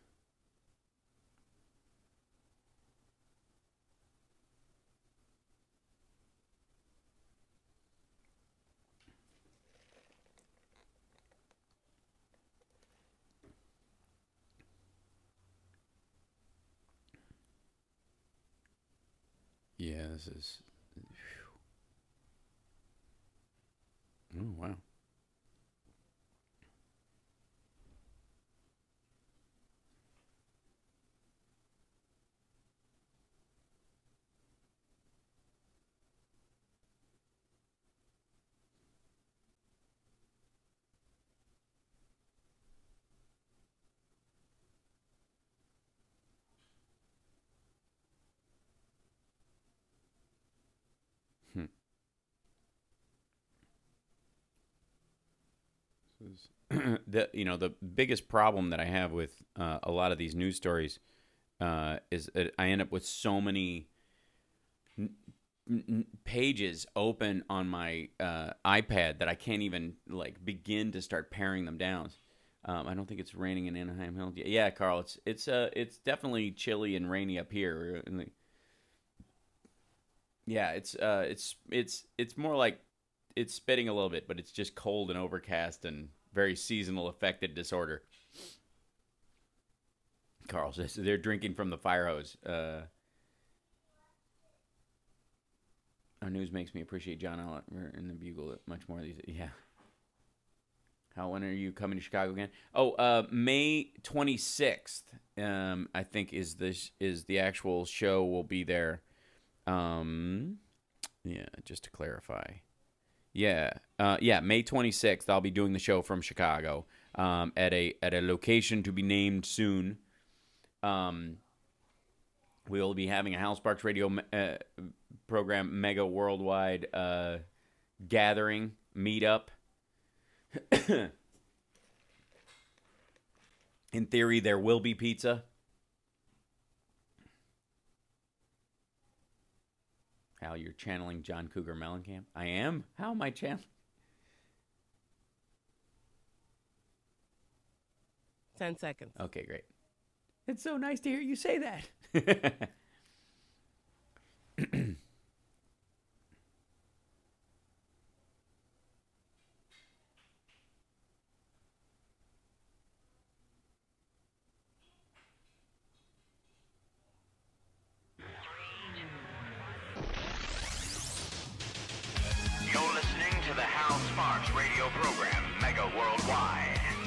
Yeah, this is... Oh, wow. The biggest problem that I have with a lot of these news stories is that I end up with so many pages open on my iPad that I can't even begin to start paring them down. I don't think it's raining in Anaheim Hill. Yeah, Carl, it's definitely chilly and rainy up here. Yeah, it's more like it's spitting a little bit, but it's just cold and overcast and very seasonal affected disorder. Carl says they're drinking from the fire hose. Our news makes me appreciate John Oliver and the Bugle much more these. Yeah. When are you coming to Chicago again? May 26th. I think is the actual show. Will be there. Yeah, just to clarify. Yeah, May 26th. I'll be doing the show from Chicago at a location to be named soon. We'll be having a Hal Sparks radio program mega worldwide gathering meetup. In theory, there will be pizza. How you're channeling John Cougar Mellencamp? I am? How am I channeling? 10 seconds. Okay, great. It's so nice to hear you say that.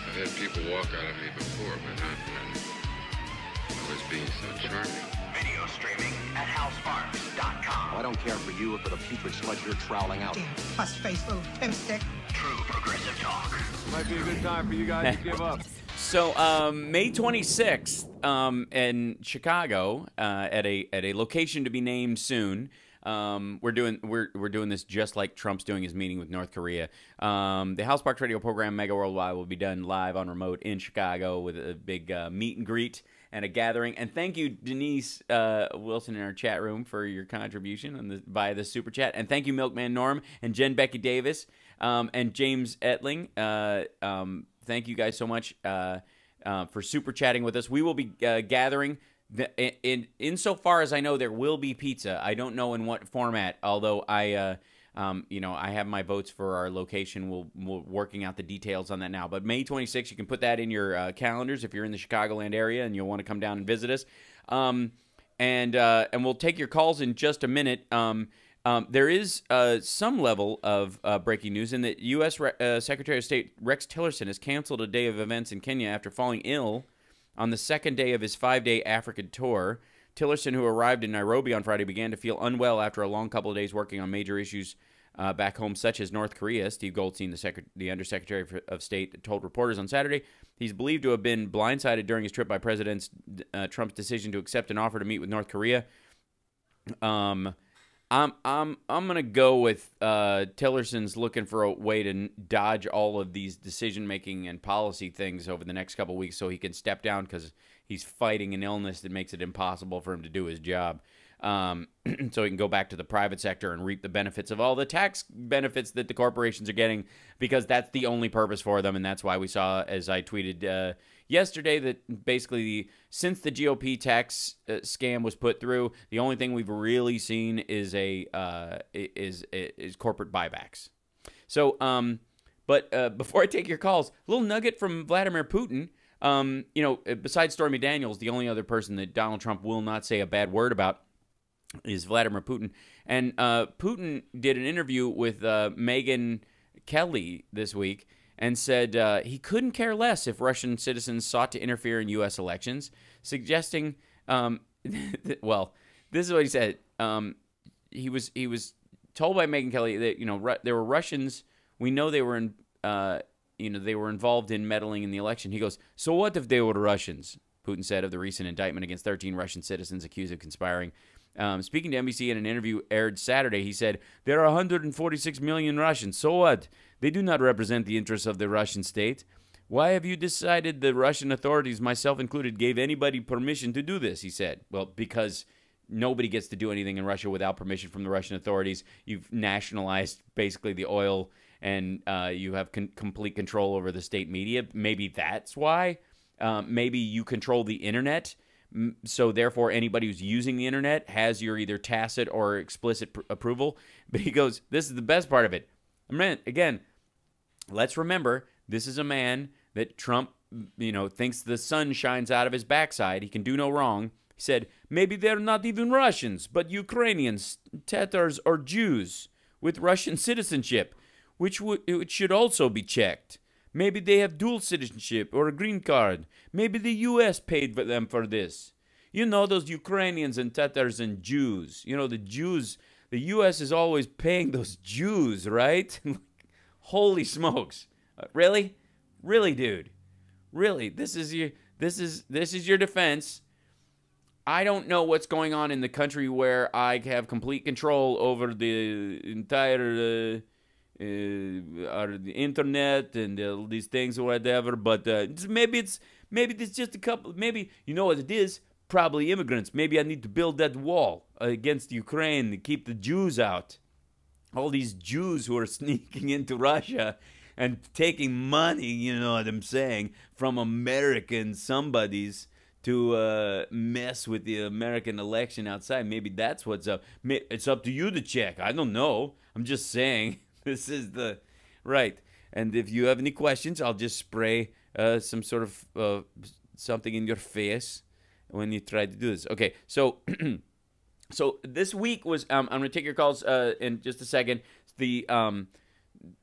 I've had people walk out of me before, but not when I was being so charming. Video streaming at halsparks.com. I don't care for you or for the putrid sludge you're troweling out. Puss-faced little pimp stick. True progressive talk. Might be a good time for you guys to give up. So May 26th in Chicago at a location to be named soon. We're doing this just like Trump's doing his meeting with North Korea. The Hal Sparks radio program Mega Worldwide will be done live on remote in Chicago with a big meet and greet and a gathering. And thank you, Denise Wilson, in our chat room for your contribution via the super chat. And thank you, Milkman Norm and Jen Becky Davis and James Etling. Thank you guys so much for super chatting with us. We will be gathering. Insofar as I know, there will be pizza. I don't know in what format. Although I have my votes for our location. We're working out the details on that now. But May 26th, you can put that in your calendars if you're in the Chicagoland area and you'll want to come down and visit us. And we'll take your calls in just a minute. There is some level of breaking news in that U.S. Secretary of State Rex Tillerson has canceled a day of events in Kenya after falling ill on the second day of his 5-day African tour. Tillerson, who arrived in Nairobi on Friday, began to feel unwell after a long couple of days working on major issues back home, such as North Korea. Steve Goldstein, the Undersecretary of State, told reporters on Saturday he's believed to have been blindsided during his trip by President Trump's decision to accept an offer to meet with North Korea. I'm gonna go with Tillerson's looking for a way to dodge all of these decision-making and policy things over the next couple of weeks so he can step down because he's fighting an illness that makes it impossible for him to do his job. so he can go back to the private sector and reap the benefits of all the tax benefits that the corporations are getting, because that's the only purpose for them. And that's why we saw, as I tweeted yesterday, that basically since the GOP tax scam was put through, the only thing we've really seen is corporate buybacks. So, but before I take your calls, a little nugget from Vladimir Putin. Besides Stormy Daniels, the only other person that Donald Trump will not say a bad word about is Vladimir Putin. And Putin did an interview with Megyn Kelly this week and said he couldn't care less if Russian citizens sought to interfere in U.S. elections, suggesting, well, this is what he said. He was told by Megyn Kelly that there were Russians. We know they were they were involved in meddling in the election. He goes, so what if they were Russians? Putin said of the recent indictment against 13 Russian citizens accused of conspiring. Speaking to NBC in an interview aired Saturday, he said, there are 146 million Russians. So what? They do not represent the interests of the Russian state. Why have you decided the Russian authorities, myself included, gave anybody permission to do this? He said, well, because nobody gets to do anything in Russia without permission from the Russian authorities. You've nationalized basically the oil, and you have complete control over the state media. Maybe that's why. Maybe you control the internet. So therefore, anybody who's using the internet has your either tacit or explicit approval. But he goes, this is the best part of it. Again, let's remember, this is a man that Trump, thinks the sun shines out of his backside. He can do no wrong. He said, maybe they're not even Russians, but Ukrainians, Tatars, or Jews with Russian citizenship, which should also be checked. Maybe they have dual citizenship or a green card. Maybe the U.S. paid for them for this. Those Ukrainians and Tatars and Jews. The Jews, the U.S. is always paying those Jews, right? Holy smokes. Really? Really, dude? Really? This is your defense. I don't know what's going on in the country where I have complete control over the entire the internet and these things or whatever, but maybe it's just a couple. Maybe you know what it is. Probably immigrants. Maybe I need to build that wall against Ukraine to keep the Jews out. All these Jews who are sneaking into Russia and taking money, you know what I'm saying, from American somebodies to mess with the American election outside. Maybe that's what's up. It's up to you to check. I don't know. I'm just saying. This is the right. And if you have any questions, I'll just spray some sort of something in your face when you try to do this. Okay, so so this week was I'm going to take your calls in just a second. The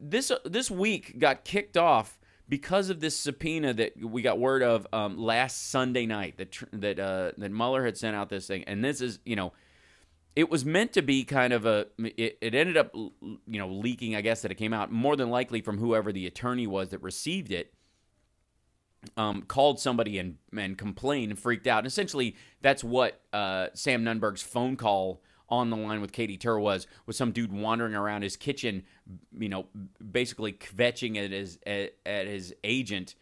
this week got kicked off because of this subpoena that we got word of last Sunday night that Mueller had sent out this thing, and this is it was meant to be kind of it ended up, leaking, I guess, that it came out more than likely from whoever the attorney was that received it, called somebody and complained and freaked out. And essentially, that's what Sam Nunberg's phone call on the line with Katie Tur was some dude wandering around his kitchen, basically kvetching at his agent,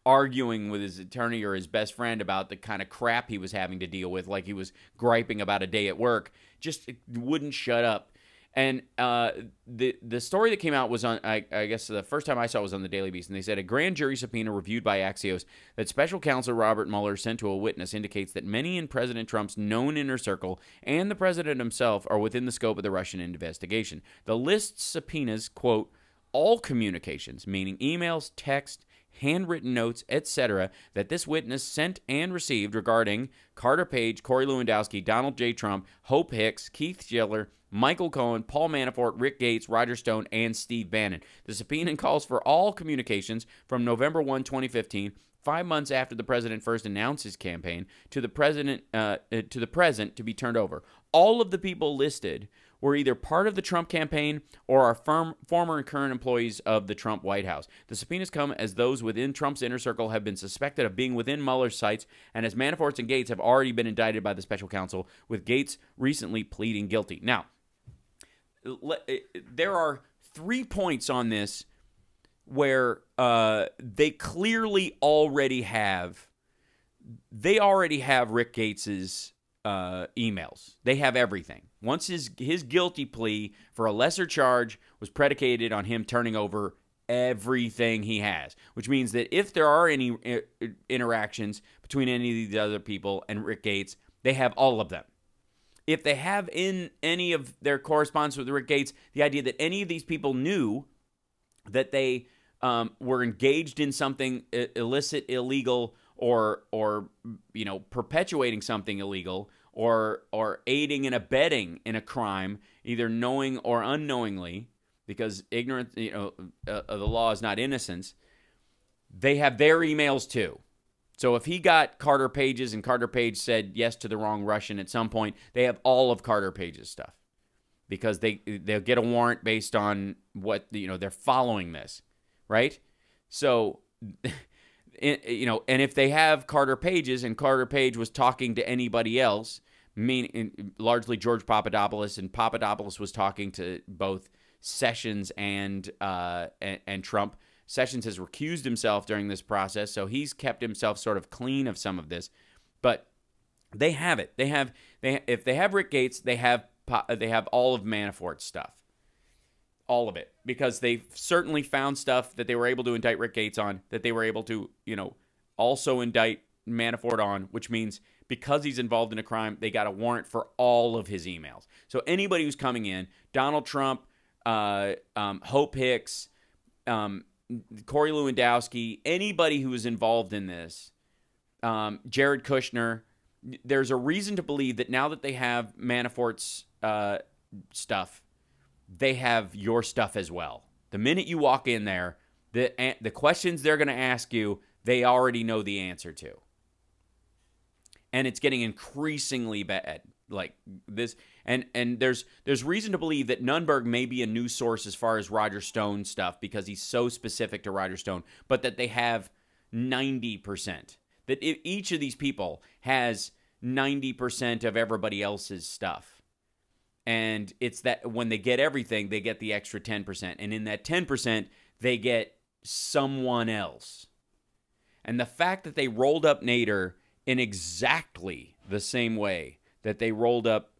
arguing with his attorney or his best friend about the kind of crap he was having to deal with, like he was griping about a day at work, just wouldn't shut up. And the story that came out was on, I guess the first time I saw it was on the Daily Beast, and they said a grand jury subpoena reviewed by Axios that special counsel Robert Mueller sent to a witness indicates that many in President Trump's known inner circle and the president himself are within the scope of the Russian investigation. The list subpoenas, quote, all communications, meaning emails, text, handwritten notes, etc., that this witness sent and received regarding Carter Page, Corey Lewandowski, Donald J. Trump, Hope Hicks, Keith Schiller, Michael Cohen, Paul Manafort, Rick Gates, Roger Stone, and Steve Bannon. The subpoena calls for all communications from November 1, 2015, 5 months after the president first announced his campaign, to the present to be turned over. All of the people listed were either part of the Trump campaign or are former and current employees of the Trump White House. The subpoenas come as those within Trump's inner circle have been suspected of being within Mueller's sights, and as Manafort and Gates have already been indicted by the special counsel, with Gates recently pleading guilty. Now, there are 3 points on this where they clearly already have Rick Gates's emails. They have everything. Once his guilty plea for a lesser charge was predicated on him turning over everything he has, which means that if there are any interactions between any of these other people and Rick Gates, they have all of them. If they have in any of their correspondence with Rick Gates the idea that any of these people knew that they were engaged in something illicit, illegal, or perpetuating something illegal, or aiding and abetting in a crime, either knowing or unknowingly, because ignorance, of the law is not innocence, they have their emails too. So if he got Carter Page's and Carter Page said yes to the wrong Russian at some point, they have all of Carter Page's stuff because they'll get a warrant based on what, they're following this, right? So, and if they have Carter Page's and Carter Page was talking to anybody else, largely George Papadopoulos, and Papadopoulos was talking to both Sessions and Trump. Sessions has recused himself during this process, so he's kept himself sort of clean of some of this. But they have it. If they have Rick Gates, they have all of Manafort's stuff, all of it, because they certainly found stuff that they were able to indict Rick Gates on, that they were able to also indict Manafort on, which means because he's involved in a crime, they got a warrant for all of his emails. So anybody who's coming in, Donald Trump, Hope Hicks, Corey Lewandowski, anybody who is involved in this, Jared Kushner, there's a reason to believe that now that they have Manafort's stuff, they have your stuff as well. The minute you walk in there, the questions they're going to ask you, they already know the answer to. And it's getting increasingly bad. Like this, and there's reason to believe that Nunberg may be a new source as far as Roger Stone stuff because he's so specific to Roger Stone, but that they have 90%. That each of these people has 90% of everybody else's stuff. And it's that when they get everything, they get the extra 10%. And in that 10%, they get someone else. And the fact that they rolled up Nader in exactly the same way that they rolled up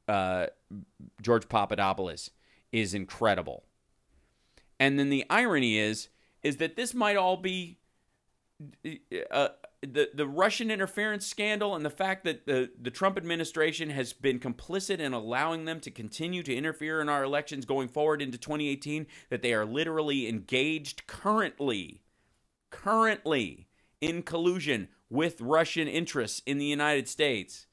George Papadopoulos is incredible. And then the irony is that this might all be the Russian interference scandal, and the fact that the Trump administration has been complicit in allowing them to continue to interfere in our elections going forward into 2018, that they are literally engaged currently in collusion with Russian interests in the United States,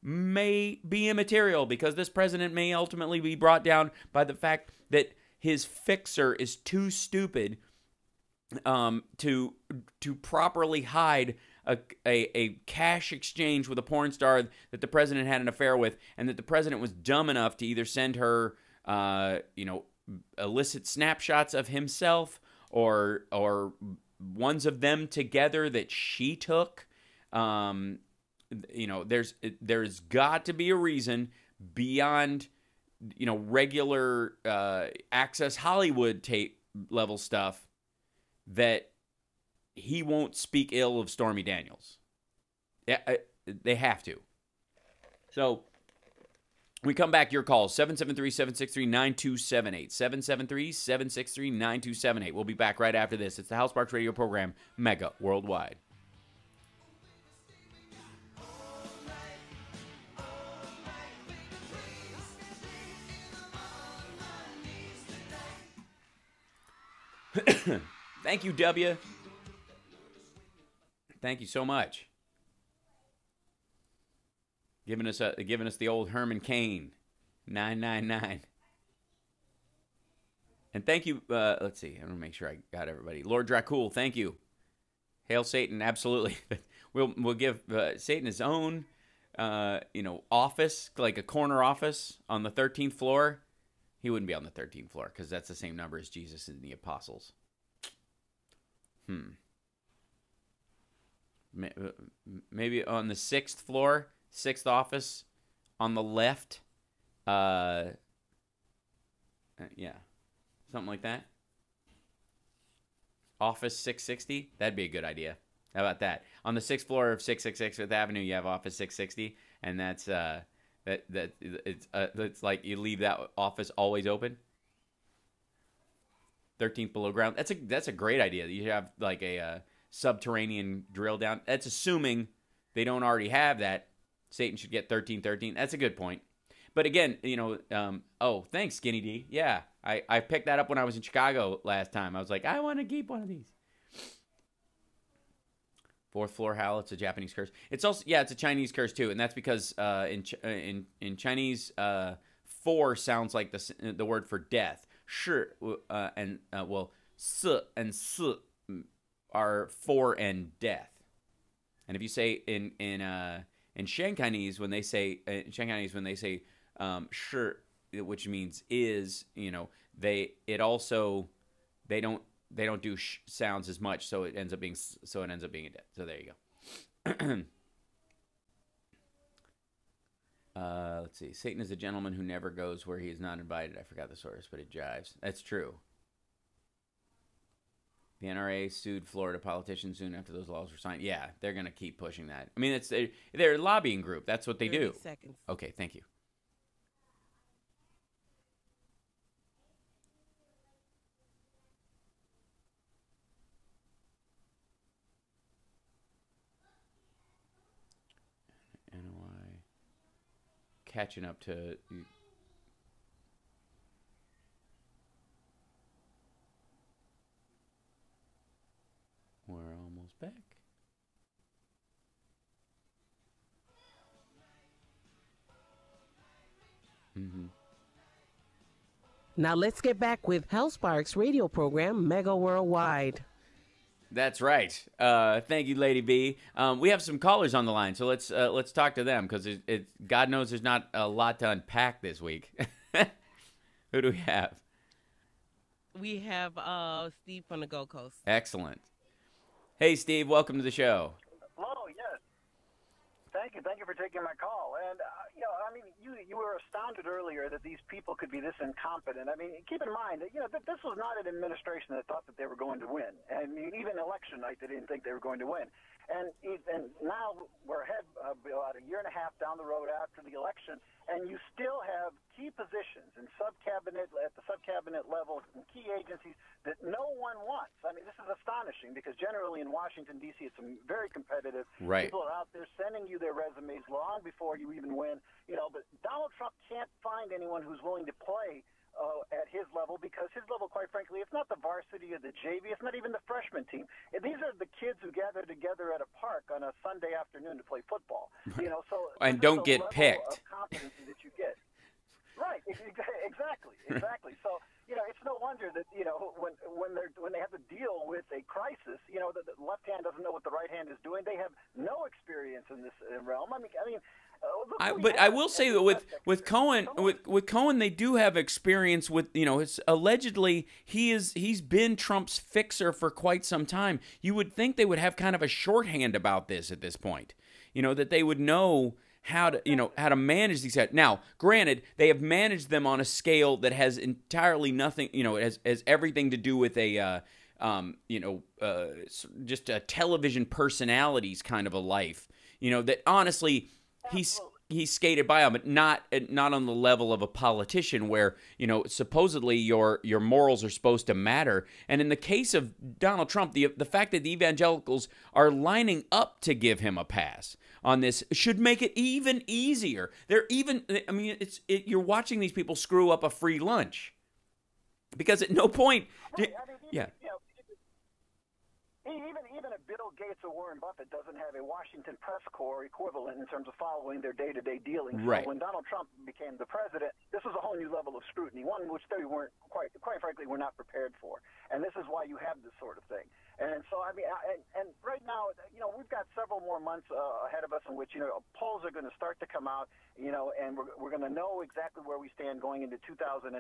may be immaterial, because this president may ultimately be brought down by the fact that his fixer is too stupid to properly hide a cash exchange with a porn star that the president had an affair with, and that the president was dumb enough to either send her illicit snapshots of himself or ones of them together that she took. There's got to be a reason beyond, regular Access Hollywood tape level stuff that he won't speak ill of Stormy Daniels. Yeah, they have to. So we come back, your calls, 773-763-9278, 773-763-9278. We'll be back right after this. It's the Hal Sparks radio program, Mega Worldwide. Thank you, W. Thank you so much. Giving us the old Herman Cain 999. And thank you. Let's see. I'm gonna make sure I got everybody. Lord Dracul, thank you. Hail Satan, absolutely. We'll give Satan his own office, like a corner office on the 13th floor. He wouldn't be on the 13th floor because that's the same number as Jesus and the apostles. Maybe on the 6th floor, 6th office on the left. Yeah, something like that. Office 660. That'd be a good idea. How about that? On the 6th floor of 666 Fifth Avenue, you have Office 660. and that's it's like you leave that office always open. 13th below ground. That's a great idea. You have like a subterranean drill down. That's assuming they don't already have that. Satan should get 1313. That's a good point. But again, oh, thanks, Skinny D. Yeah, I picked that up when I was in Chicago last time. I was like, I want to keep one of these. Fourth floor howl. It's a Japanese curse. It's also it's a Chinese curse too, and that's because in Chinese, 4 sounds like the word for death. Shi and si and si are 4 and death. And if you say in Shanghainese when they say shi, which means is, they don't do sh sounds as much, so it ends up being a death. So there you go. Let's see. Satan is a gentleman who never goes where he is not invited. I forgot the source, but it jives. That's true. The NRA sued Florida politicians soon after those laws were signed. Yeah, they're going to keep pushing that. I mean, they're a lobbying group. That's what they do. 30 seconds. Okay, thank you. Catching up to we're almost back. Now let's get back with Hal Sparks' radio program, Mega Worldwide. That's right. Thank you, Lady B. We have some callers on the line, so let's talk to them because God knows there's not a lot to unpack this week. Who do we have? We have Steve from the Gold Coast. Excellent. Hey, Steve. Welcome to the show. Hello. Yes. Thank you. Thank you for taking my call. And you were astounded earlier that these people could be this incompetent. I mean, keep in mind that this was not an administration that thought that they were going to win, and even election night they didn't think they were going to win. And now we're ahead about a year and a half down the road after the election, and you still have key positions in at the subcabinet level, in key agencies that no one wants. I mean, this is astonishing because generally in Washington, D.C., it's very competitive. Right. People are out there sending you their resumes long before you even win. But Donald Trump can't find anyone who's willing to play at his level, because his level, quite frankly, it's not the varsity or the JV, it's not even the freshman team. These are the kids who gather together at a park on a Sunday afternoon to play football. And don't get picked. Of competency that you get. Right, exactly. So it's no wonder that when they have to deal with a crisis, the left hand doesn't know what the right hand is doing. They have no experience in this realm. I mean. But I will say that with Cohen, they do have experience with, it's allegedly he's been Trump's fixer for quite some time. You would think they would have kind of a shorthand about this at this point, that they would know how to manage these guys. Now, granted, they have managed them on a scale that has entirely nothing, has everything to do with a just a television personalities kind of a life, that honestly. He's skated by them, but not on the level of a politician where, supposedly your morals are supposed to matter. And in the case of Donald Trump, the fact that the evangelicals are lining up to give him a pass on this should make it even easier. You're watching these people screw up a free lunch because at no point Even a Bill Gates or Warren Buffett doesn't have a Washington press corps equivalent in terms of following their day-to-day dealings. Right. So when Donald Trump became the president, this was a whole new level of scrutiny, one which they weren't quite frankly, were not prepared for. And this is why you have this sort of thing. And so, and right now, we've got several more months ahead of us in which, polls are going to start to come out, and we're going to know exactly where we stand going into 2018,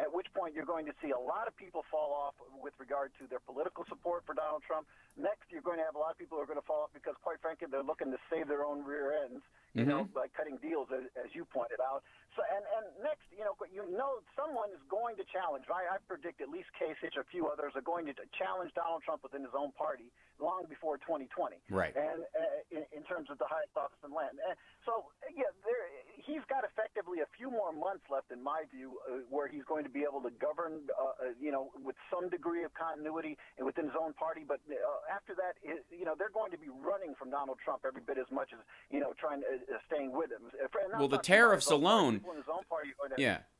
at which point you're going to see a lot of people fall off with regard to their political support for Donald Trump. Next, you're going to have a lot of people who are going to fall off because, quite frankly, they're looking to save their own rear ends. you know, by cutting deals, as you pointed out. So, and next, someone is going to challenge. I predict at least Kasich, a few others are going to challenge Donald Trump within his own party long before 2020. Right. And in terms of the highest office in land. So, yeah, he's got effectively a few more months left, in my view, where he's going to be able to govern, with some degree of continuity and within his own party. But after that, they're going to be running from Donald Trump every bit as much as, trying to staying with him. Well, the tariffs alone,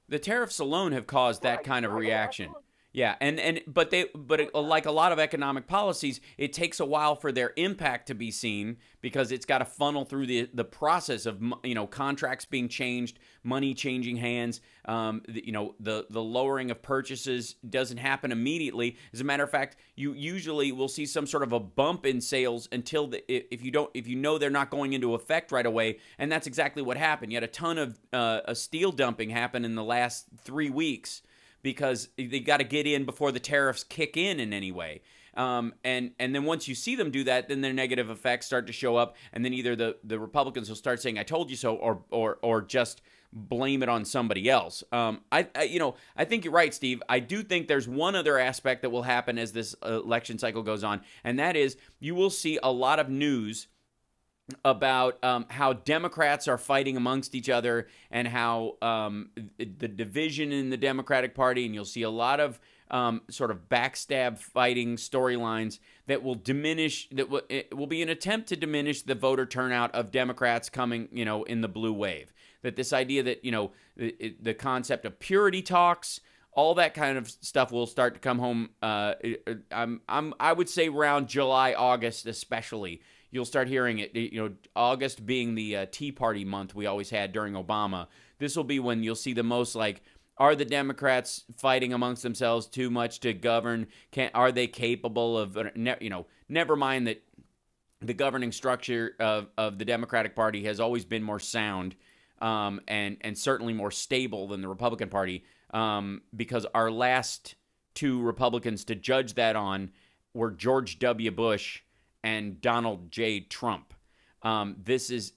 the tariffs alone have caused that kind of reaction. Yeah, but like a lot of economic policies, it takes a while for their impact to be seen because it's got to funnel through the process of contracts being changed, money changing hands. The lowering of purchases doesn't happen immediately. As a matter of fact, you usually will see some sort of a bump in sales until if you know they're not going into effect right away, and that's exactly what happened. You had a ton of steel dumping happen in the last 3 weeks. Because they got to get in before the tariffs kick in any way. And then once you see them do that, then their negative effects start to show up, and then either the Republicans will start saying, I told you so, or just blame it on somebody else. I think you're right, Steve. I do think there's one other aspect that will happen as this election cycle goes on, and that is you will see a lot of news about how Democrats are fighting amongst each other and how the division in the Democratic Party, and you'll see a lot of sort of backstab fighting storylines that will diminish, it will be an attempt to diminish the voter turnout of Democrats coming, in the blue wave. That this idea that, the concept of purity talks, all that kind of stuff will start to come home. I would say around July, August especially. You'll start hearing it, August being the Tea Party month we always had during Obama. This will be when you'll see the most, are the Democrats fighting amongst themselves too much to govern? Are they capable of, never mind that the governing structure of the Democratic Party has always been more sound and certainly more stable than the Republican Party because our last two Republicans to judge that on were George W. Bush and Donald J. Trump. This is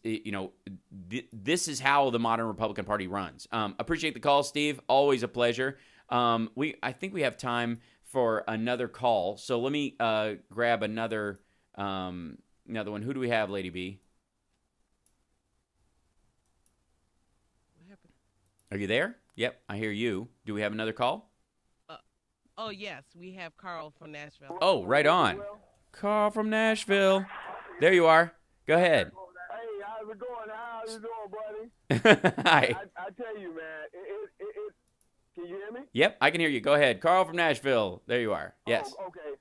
how the modern Republican Party runs. Appreciate the call, Steve. Always a pleasure. I think we have time for another call. So let me grab another one. Who do we have, Lady B? What happened? Are you there? Yep, I hear you. Do we have another call? Oh yes, we have Carl from Nashville. Oh, right on. Carl from Nashville. There you are. Go ahead. Hey, how's it going? How you doing, buddy? Hi. I tell you, man, can you hear me? Yep, I can hear you. Go ahead. Carl from Nashville. There you are. Yes. Oh, okay.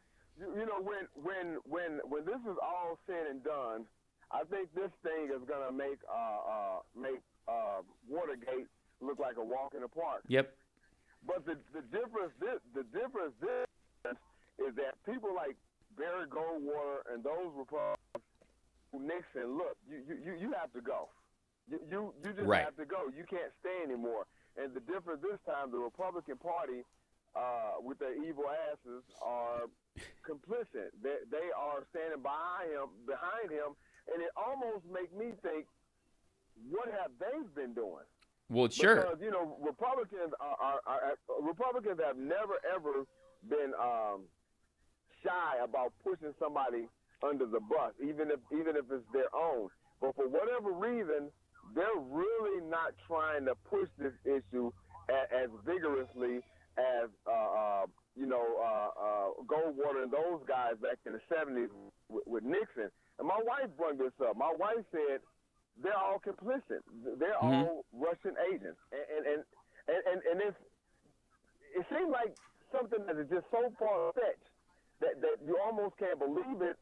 When this is all said and done, I think this thing is gonna make Watergate look like a walk in the park. Yep. But the difference is that people like Barry Goldwater and those Republicans who Nixon, look, you have to go. You just have to go. You can't stay anymore. And the difference this time, the Republican Party, with their evil asses, are complicit. They are standing behind him, and it almost makes me think, what have they been doing? Well, sure. Because Republicans have never ever been shy about pushing somebody under the bus, even if it's their own. But for whatever reason, they're really not trying to push this issue as vigorously as Goldwater and those guys back in the 70s with Nixon. And my wife brought this up. My wife said they're all complicit. They're all Russian agents, and it seems like something that is just so far-fetched that you almost can't believe it,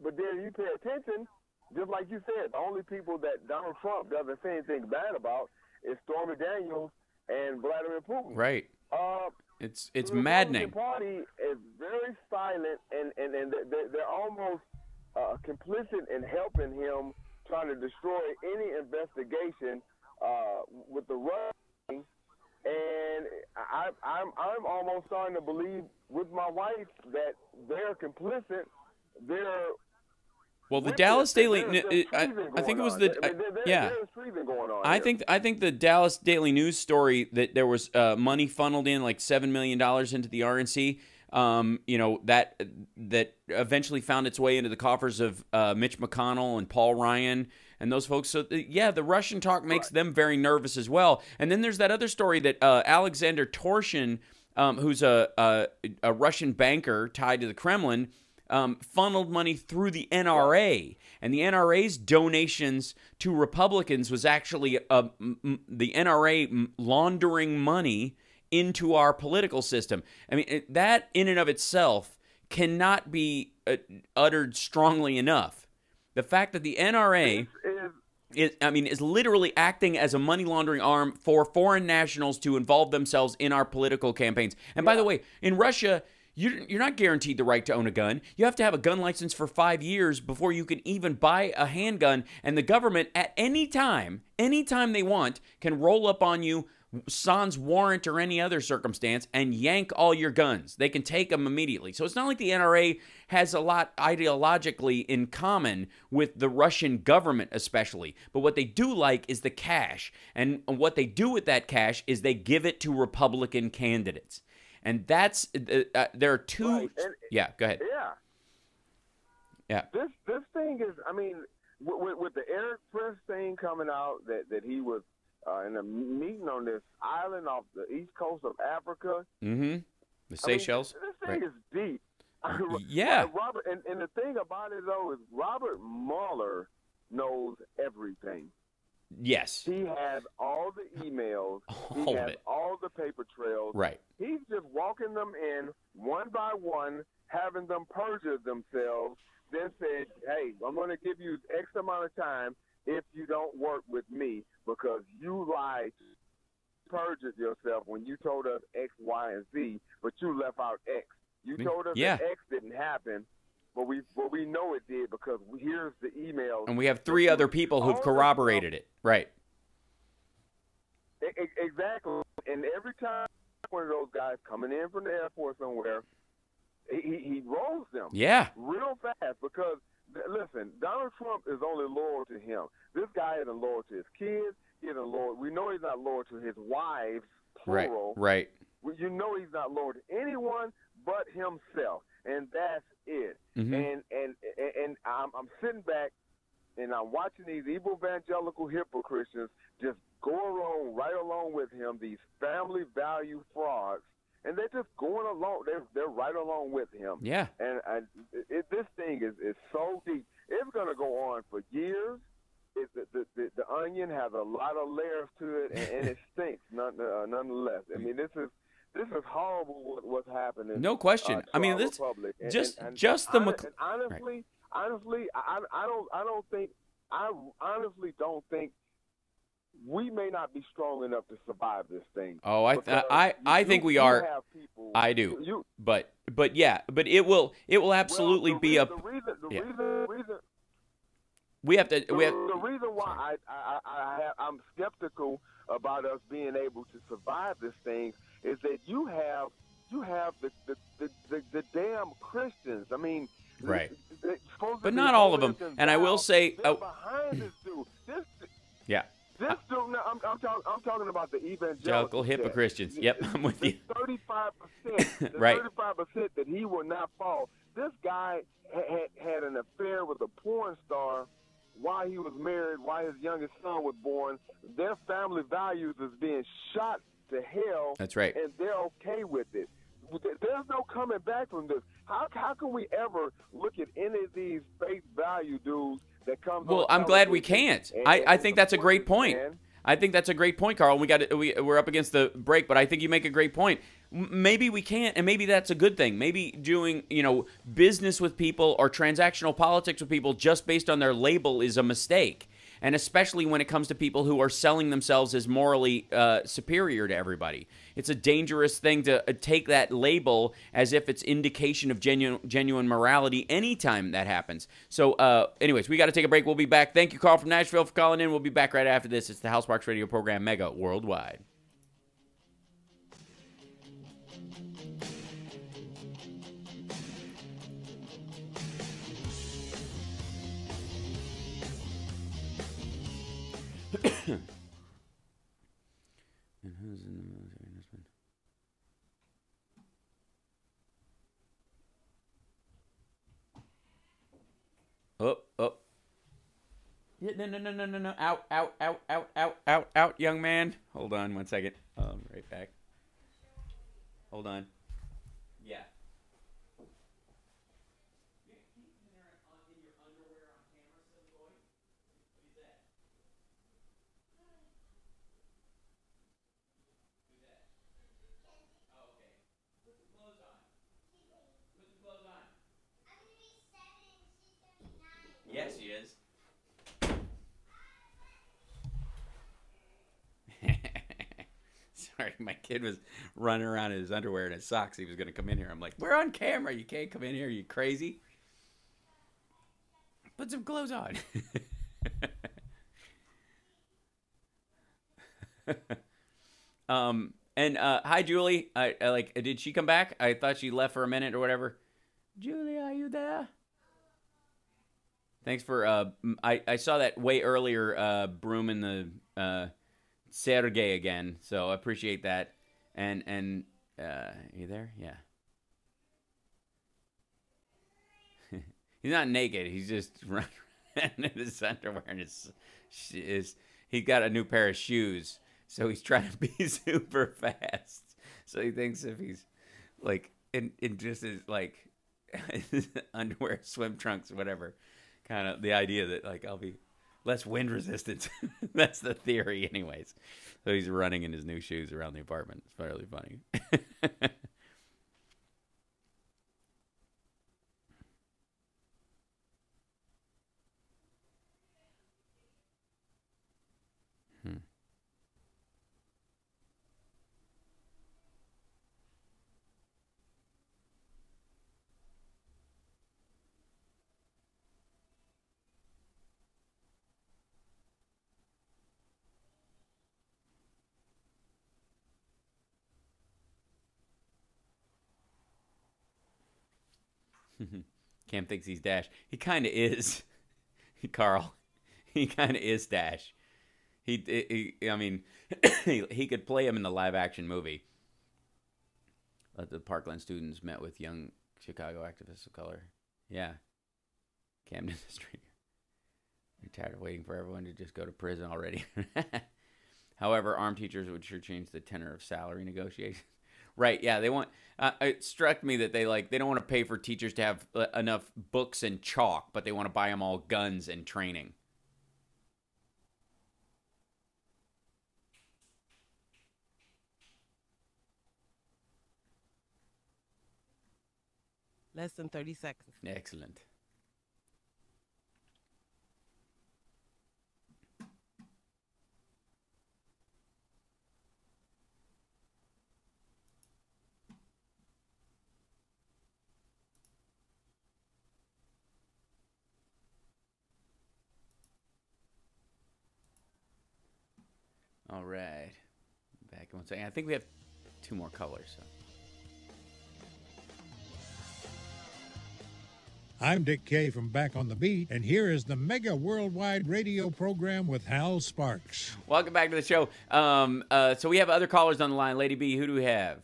but then you pay attention, just like you said, the only people that Donald Trump doesn't say anything bad about is Stormy Daniels and Vladimir Putin. Right. It's maddening. The Party is very silent, and they're almost complicit in helping him trying to destroy any investigation with the Russians. And I'm almost starting to believe with my wife that they're complicit. They're Well, the Dallas Daily, I think it was the There's treason going on. I think the Dallas Daily News story that there was money funneled in, like $7 million into the RNC. That eventually found its way into the coffers of Mitch McConnell and Paul Ryan and those folks. So, the Russian talk makes them very nervous as well. And then there's that other story that Alexander Torshin, who's a Russian banker tied to the Kremlin, funneled money through the NRA. And the NRA's donations to Republicans was actually the NRA laundering money into our political system. I mean, that in and of itself cannot be uttered strongly enough. The fact that the NRA is literally acting as a money laundering arm for foreign nationals to involve themselves in our political campaigns. And by the way, in Russia, you're not guaranteed the right to own a gun. You have to have a gun license for 5 years before you can even buy a handgun. And the government, at any time they want, can roll up on you sans warrant or any other circumstance and yank all your guns. They can take them immediately. So it's not like the NRA has a lot ideologically in common with the Russian government especially. But what they do like is the cash. And what they do with that cash is they give it to Republican candidates. And that's, there are two... Right. Yeah, go ahead. Yeah. This thing is, I mean, with the Eric Prince thing coming out that he was in a meeting on this island off the east coast of Africa. Mm-hmm. The Seychelles. This thing is deep. Yeah. Robert, and the thing about it, though, is Robert Mueller knows everything. Yes. He has all the emails. He has all the paper trails. Right. He's just walking them in one by one, having them perjure themselves, then said, hey, I'm going to give you X amount of time if you don't work with me because you lied, perjured yourself when you told us X, Y, and Z, but you left out X. You told us that X didn't happen, but we know it did because here's the emails. And we have 3 other people who've corroborated it. Right. Exactly. And every time one of those guys coming in from the airport somewhere, he rolls them. Yeah. Real fast because, listen, Donald Trump is only loyal to him. This guy isn't loyal to his kids. He isn't loyal. We know he's not loyal to his wives, plural. Right. You know he's not loyal to anyone but himself, and that's it. Mm-hmm. And I'm sitting back, and I'm watching these evil evangelical hypocrites just go right along with him, these family value frauds, and they're just going along. They're right along with him. Yeah. And this thing is so deep. It's going to go on for years. The onion has a lot of layers to it, and it stinks nonetheless. I mean, this is horrible what's happening. No question. I mean, this Republic. Honestly, I honestly don't think we may not be strong enough to survive this thing. Oh, I think we are. I do. But it will absolutely be a. The reason why I'm skeptical about us being able to survive this thing is that you have the damn Christians. I mean, right. But not all of them. And I will say, behind this dude. Yeah. This dude. I'm talking about the evangelical Christians. Yep, I'm with you. 35%. Right. 35% that he will not fall. This guy had an affair with a porn star while he was married, while his youngest son was born. Their family values is being shot to hell. That's right. And they're okay with it. There's no coming back from this. How can we ever look at any of these faith value dudes that come? Well, I'm glad we can't. I think that's a great point. I think that's a great point, Carl. We're up against the break, but I think you make a great point. Maybe we can't, and maybe that's a good thing. Maybe doing, business with people or transactional politics with people just based on their label is a mistake. And especially when it comes to people who are selling themselves as morally superior to everybody. It's a dangerous thing to take that label as if it's indication of genuine morality anytime that happens. So anyways, we got to take a break. We'll be back. Thank you, Carl from Nashville, for calling in. We'll be back right after this. It's the Housemarks Radio program, Mega Worldwide. And who's in the military husband? Oh. Yeah, no. Out, young man. Hold on 1 second. Right back. Hold on. Yeah. Yes, she is. Sorry, my kid was running around in his underwear and his socks. He was going to come in here. I'm like, we're on camera. You can't come in here. Are you crazy? Put some clothes on. And hi, Julie. I like. Did she come back? I thought she left for a minute or whatever. Julie, are you there? Thanks for. I saw that way earlier. Broom in the Sergey again, so I appreciate that. And you there? Yeah. He's not naked. He's just running in his underwear and he got a new pair of shoes. So he's trying to be super fast. So he thinks if he's like in just his like underwear, swim trunks, whatever, kind of the idea that like I'll be less wind resistant. That's the theory, anyways. So he's running in his new shoes around the apartment. It's fairly funny. Cam thinks he's Dash. He kind of is, Carl. He kind of is Dash. I mean, he could play him in the live-action movie. The Parkland students met with young Chicago activists of color. Yeah. Camden Street. You're tired of waiting for everyone to just go to prison already. However, armed teachers would sure change the tenor of salary negotiations. Right, yeah, they want. It struck me that they don't want to pay for teachers to have enough books and chalk, but they want to buy them all guns and training. Less than 30 seconds. Excellent. All right. Back in 1 second. I think we have 2 more colors. So. I'm Dick Kay from Back on the Beat, and here is the mega worldwide radio program with Hal Sparks. Welcome back to the show. So we have other callers on the line. Lady B, who do we have?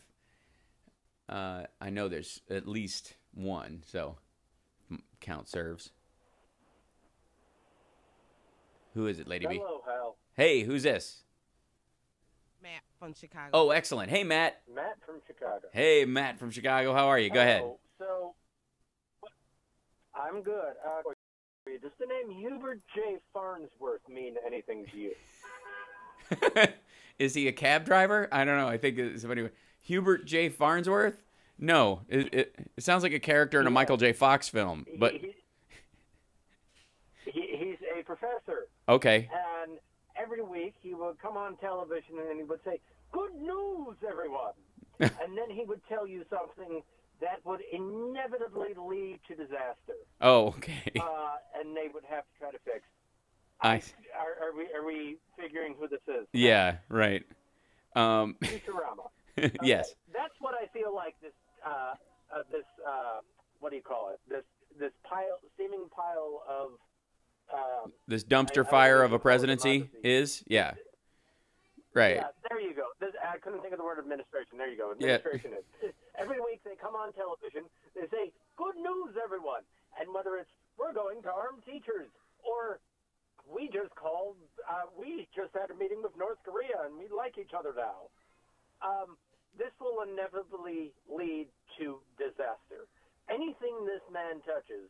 I know there's at least one, so count serves. Who is it, Lady B? Hello, Hal. Hey, who's this? Matt from Chicago. Oh, excellent. Hey, Matt. Matt from Chicago. Hey, Matt from Chicago. How are you? Go ahead. So, I'm good. Does the name Hubert J. Farnsworth mean anything to you? Is he a cab driver? I don't know. I think it's somebody. Hubert J. Farnsworth? No. It sounds like a character in a Michael J. Fox film. But he's a professor. Okay. And every week he would come on television and he would say, "Good news, everyone." And then he would tell you something that would inevitably lead to disaster. Oh, okay. And they would have to try to fix. Are we figuring who this is? Yeah, right. Futurama. Yes. That's what I feel like this what do you call it? This seeming pile of this dumpster fire of a presidency is? Yeah. Right. Yeah, there you go. I couldn't think of the word administration. There you go. Administration is. Every week they come on television, they say, good news, everyone. And whether it's, we're going to arm teachers, or we just had a meeting with North Korea and we like each other now. This will inevitably lead to disaster. Anything this man touches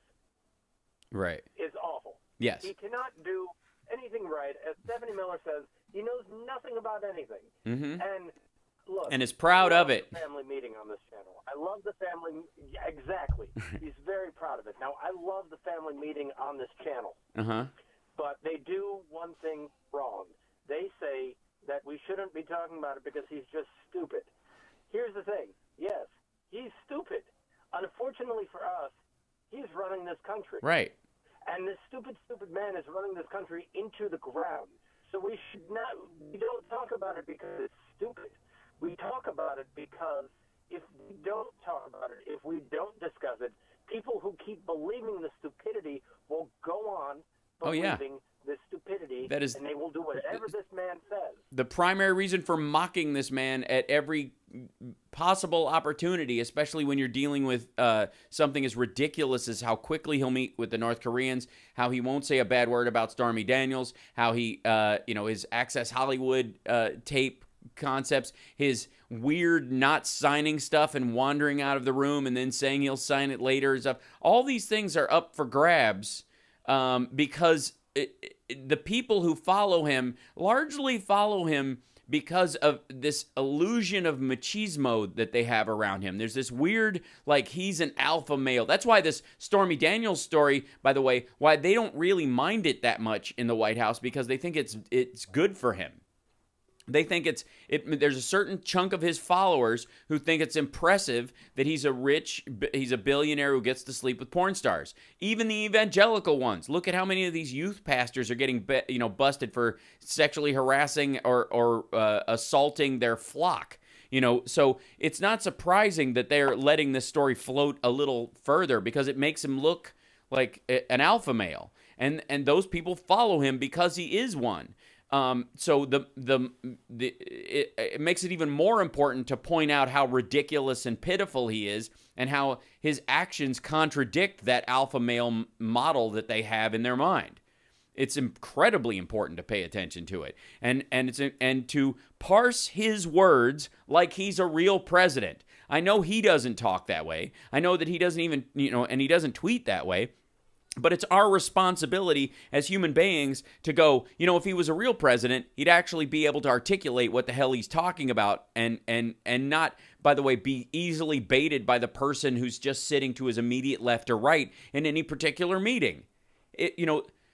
is awful. Yes. He cannot do anything right. As Stephanie Miller says, he knows nothing about anything. Mm-hmm. And look, and is proud of it. Family meeting on this channel. I love the family. Exactly. He's very proud of it. Now, I love the family meeting on this channel. Uh-huh. But they do one thing wrong. They say that we shouldn't be talking about it because he's just stupid. Here's the thing. Yes, he's stupid. Unfortunately for us, he's running this country. Right. And this stupid man is running this country into the ground. So we don't talk about it because it's stupid. We talk about it because if we don't talk about it, if we don't discuss it, people who keep believing the stupidity will go on believing the stupidity, and they will do whatever this man says. The primary reason for mocking this man at every possible opportunity, especially when you're dealing with something as ridiculous as how quickly he'll meet with the North Koreans, how he won't say a bad word about Stormy Daniels, how he, his Access Hollywood tape concepts, his weird not signing stuff and wandering out of the room and then saying he'll sign it later and stuff. All these things are up for grabs because the people who follow him largely follow him because of this illusion of machismo that they have around him. There's this weird, like, he's an alpha male. That's why this Stormy Daniels story, by the way, why they don't really mind it that much in the White House, because they think it's good for him. They think there's a certain chunk of his followers who think it's impressive that he's a billionaire who gets to sleep with porn stars. Even the evangelical ones. Look at how many of these youth pastors are getting busted for sexually harassing or assaulting their flock. So it's not surprising that they're letting this story float a little further, because it makes him look like an alpha male. And those people follow him because he is one. So it makes it even more important to point out how ridiculous and pitiful he is, and how his actions contradict that alpha male model that they have in their mind. It's incredibly important to pay attention to it, and to parse his words like he's a real president. I know he doesn't talk that way. I know that he doesn't even, and he doesn't tweet that way. But it's our responsibility as human beings to go, if he was a real president, he'd actually be able to articulate what the hell he's talking about, and not, by the way, be easily baited by the person who's just sitting to his immediate left or right in any particular meeting.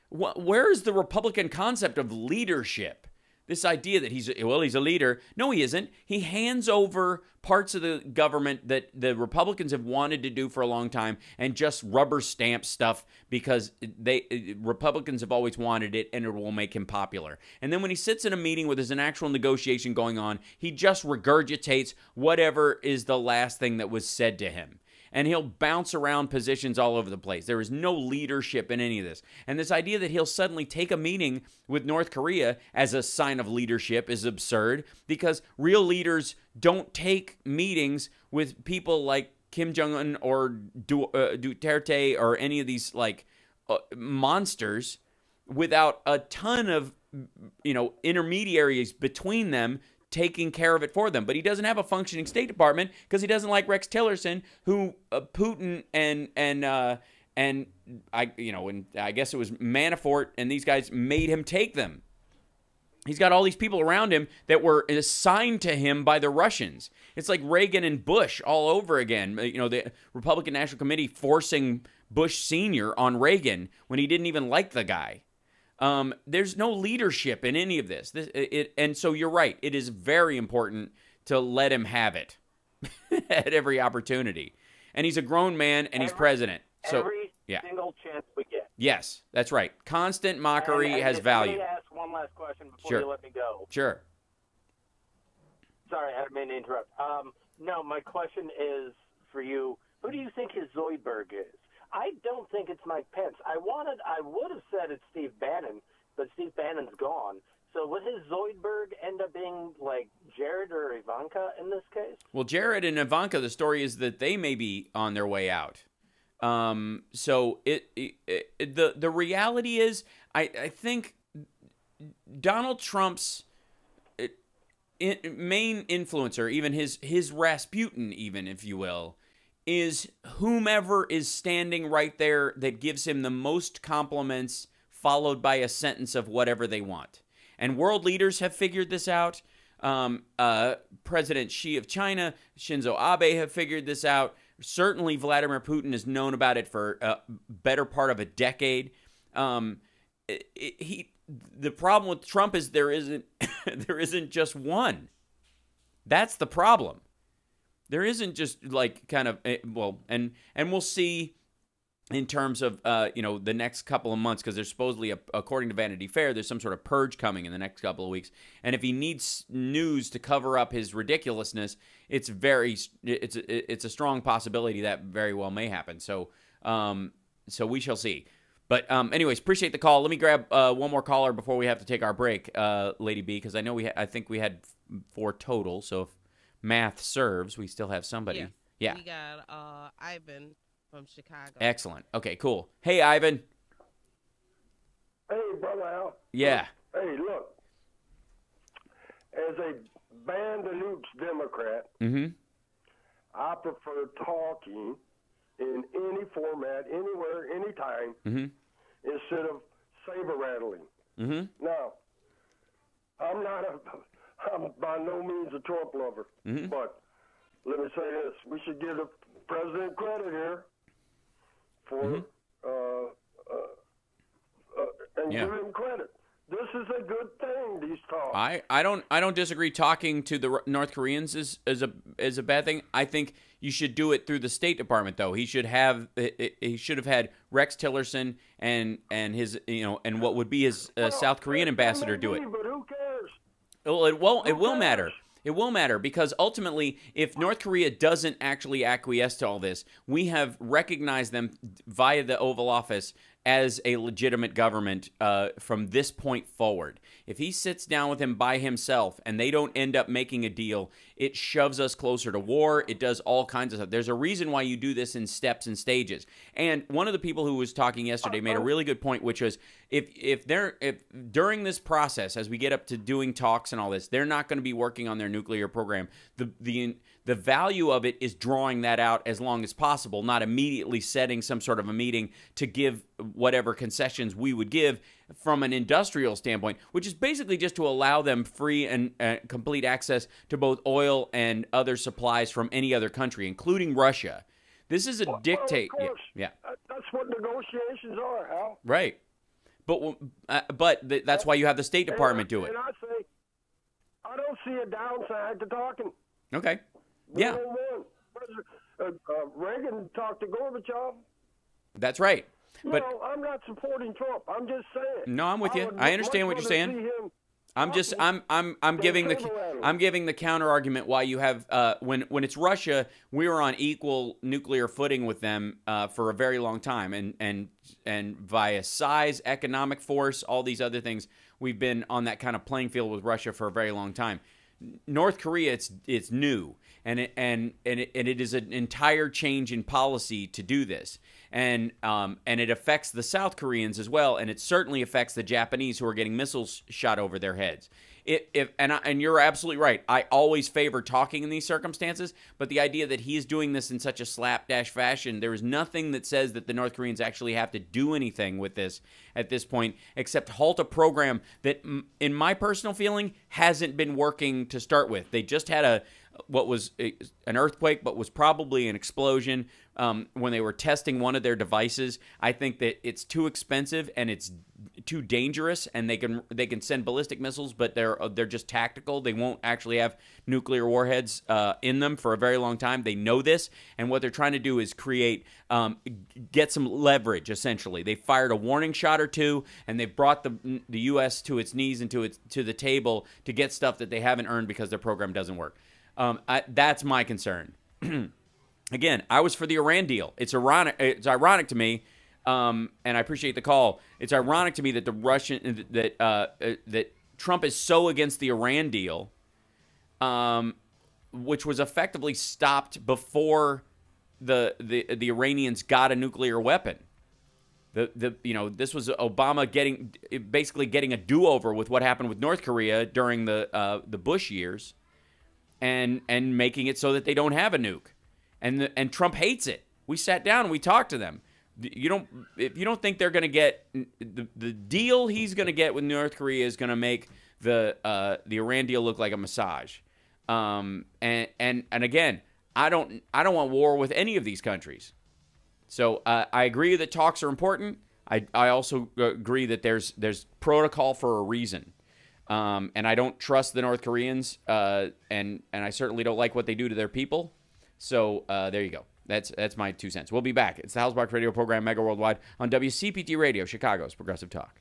Where is the Republican concept of leadership? This idea that he's a leader. No, he isn't. He hands over parts of the government that the Republicans have wanted to do for a long time and just rubber stamp stuff because Republicans have always wanted it, and it will make him popular. And then when he sits in a meeting where there's an actual negotiation going on, he just regurgitates whatever is the last thing that was said to him. And he'll bounce around positions all over the place. There is no leadership in any of this. And this idea that he'll suddenly take a meeting with North Korea as a sign of leadership is absurd, because real leaders don't take meetings with people like Kim Jong-un or Duterte or any of these monsters without a ton of intermediaries between them taking care of it for them. But he doesn't have a functioning State Department because he doesn't like Rex Tillerson, who Putin and I guess it was Manafort and these guys made him take them. He's got all these people around him that were assigned to him by the Russians. It's like Reagan and Bush all over again. The Republican National Committee forcing Bush Sr. on Reagan when he didn't even like the guy. There's no leadership in any of this. And so you're right. It is very important to let him have it at every opportunity. And he's a grown man, and he's president. So every single chance we get. Yes, that's right. Constant mockery has value. Let me ask one last question before you let me go. Sure. Sorry, I didn't mean to interrupt. No, my question is for you. Who do you think his Zoidberg is? I don't think it's Mike Pence. I would have said it's Steve Bannon, but Steve Bannon's gone. So would his Zoidberg end up being like Jared or Ivanka in this case? Well, Jared and Ivanka, the story is that they may be on their way out. So the reality is, I think Donald Trump's main influencer, even his Rasputin, even if you will, is whomever is standing right there that gives him the most compliments, followed by a sentence of whatever they want. And world leaders have figured this out. President Xi of China, Shinzo Abe have figured this out. Certainly Vladimir Putin has known about it for a better part of a decade. The problem with Trump is there isn't just one. That's the problem. There isn't just like kind of, well, and we'll see in terms of, the next couple of months, because there's supposedly, according to Vanity Fair, there's some sort of purge coming in the next couple of weeks. And if he needs news to cover up his ridiculousness, it's a strong possibility that very well may happen. So we shall see. But anyways, appreciate the call. Let me grab one more caller before we have to take our break, Lady B, because I know I think we had 4 total. So if math serves, we still have somebody. Yes. Yeah. We got Ivan from Chicago. Excellent. Okay, cool. Hey, Ivan. Hey, brother Al. Yeah. Hey, look. As a ban the nukes Democrat, I prefer talking in any format, anywhere, anytime, instead of saber rattling. Now, I'm by no means a Trump lover, but let me say this: we should give the president credit here for and give him credit. This is a good thing. These talks. I don't disagree. Talking to the North Koreans is a bad thing. I think you should do it through the State Department, though. He should have had Rex Tillerson and his and what would be his South Korean ambassador do it. But who cares? Well, it will matter. It will matter because ultimately, if North Korea doesn't actually acquiesce to all this, we have recognized them via the Oval Office as a legitimate government from this point forward. If he sits down with him by himself and they don't end up making a deal, it shoves us closer to war. It does all kinds of stuff. There's a reason why you do this in steps and stages. And one of the people who was talking yesterday made a really good point, which was if during this process, as we get up to doing talks and all this, they're not going to be working on their nuclear program. The value of it is drawing that out as long as possible, not immediately setting some sort of a meeting to give whatever concessions we would give from an industrial standpoint, which is basically just to allow them free and complete access to both oil and other supplies from any other country, including Russia. This is a dictate. Of course. Yeah. That's what negotiations are, Hal. Right. But that's why you have the State Department do it. And I say, I don't see a downside to talking. Okay. Yeah. Reagan talked to Gorbachev. That's right. But no, I'm not supporting Trump. I'm just saying. No, I'm with you. I understand what you're saying. I'm giving the counter argument why you have when it's Russia, we were on equal nuclear footing with them for a very long time, and via size, economic force, all these other things, we've been on that kind of playing field with Russia for a very long time. North Korea, it's new, and it is an entire change in policy to do this, and it affects the South Koreans as well, and it certainly affects the Japanese who are getting missiles shot over their heads. And you're absolutely right. I always favor talking in these circumstances, but the idea that he is doing this in such a slapdash fashion, there is nothing that says that the North Koreans actually have to do anything with this at this point, except halt a program that, in my personal feeling, hasn't been working to start with. They just had what was an earthquake, but was probably an explosion when they were testing one of their devices. I think that it's too expensive and it's too dangerous, and they can send ballistic missiles, but they're just tactical. They won't actually have nuclear warheads in them for a very long time. They know this, and what they're trying to do is get some leverage. Essentially, they fired a warning shot or two, and they've brought the U.S. to its knees and to the table to get stuff that they haven't earned because their program doesn't work. That's my concern. Again, I was for the Iran deal. It's ironic to me, and I appreciate the call. It's ironic to me that that Trump is so against the Iran deal, which was effectively stopped before the Iranians got a nuclear weapon. This was Obama basically getting a do-over with what happened with North Korea during the Bush years, and making it so that they don't have a nuke. And Trump hates it. We sat down and we talked to them. If you don't think they're going to get the deal he's going to get with North Korea is going to make the Iran deal look like a massage. And again, I don't want war with any of these countries. So I agree that talks are important. I also agree that there's protocol for a reason. And I don't trust the North Koreans, and I certainly don't like what they do to their people. So there you go. That's my 2 cents. We'll be back. It's the Hal Sparks radio program, Mega Worldwide, on WCPT Radio, Chicago's Progressive Talk.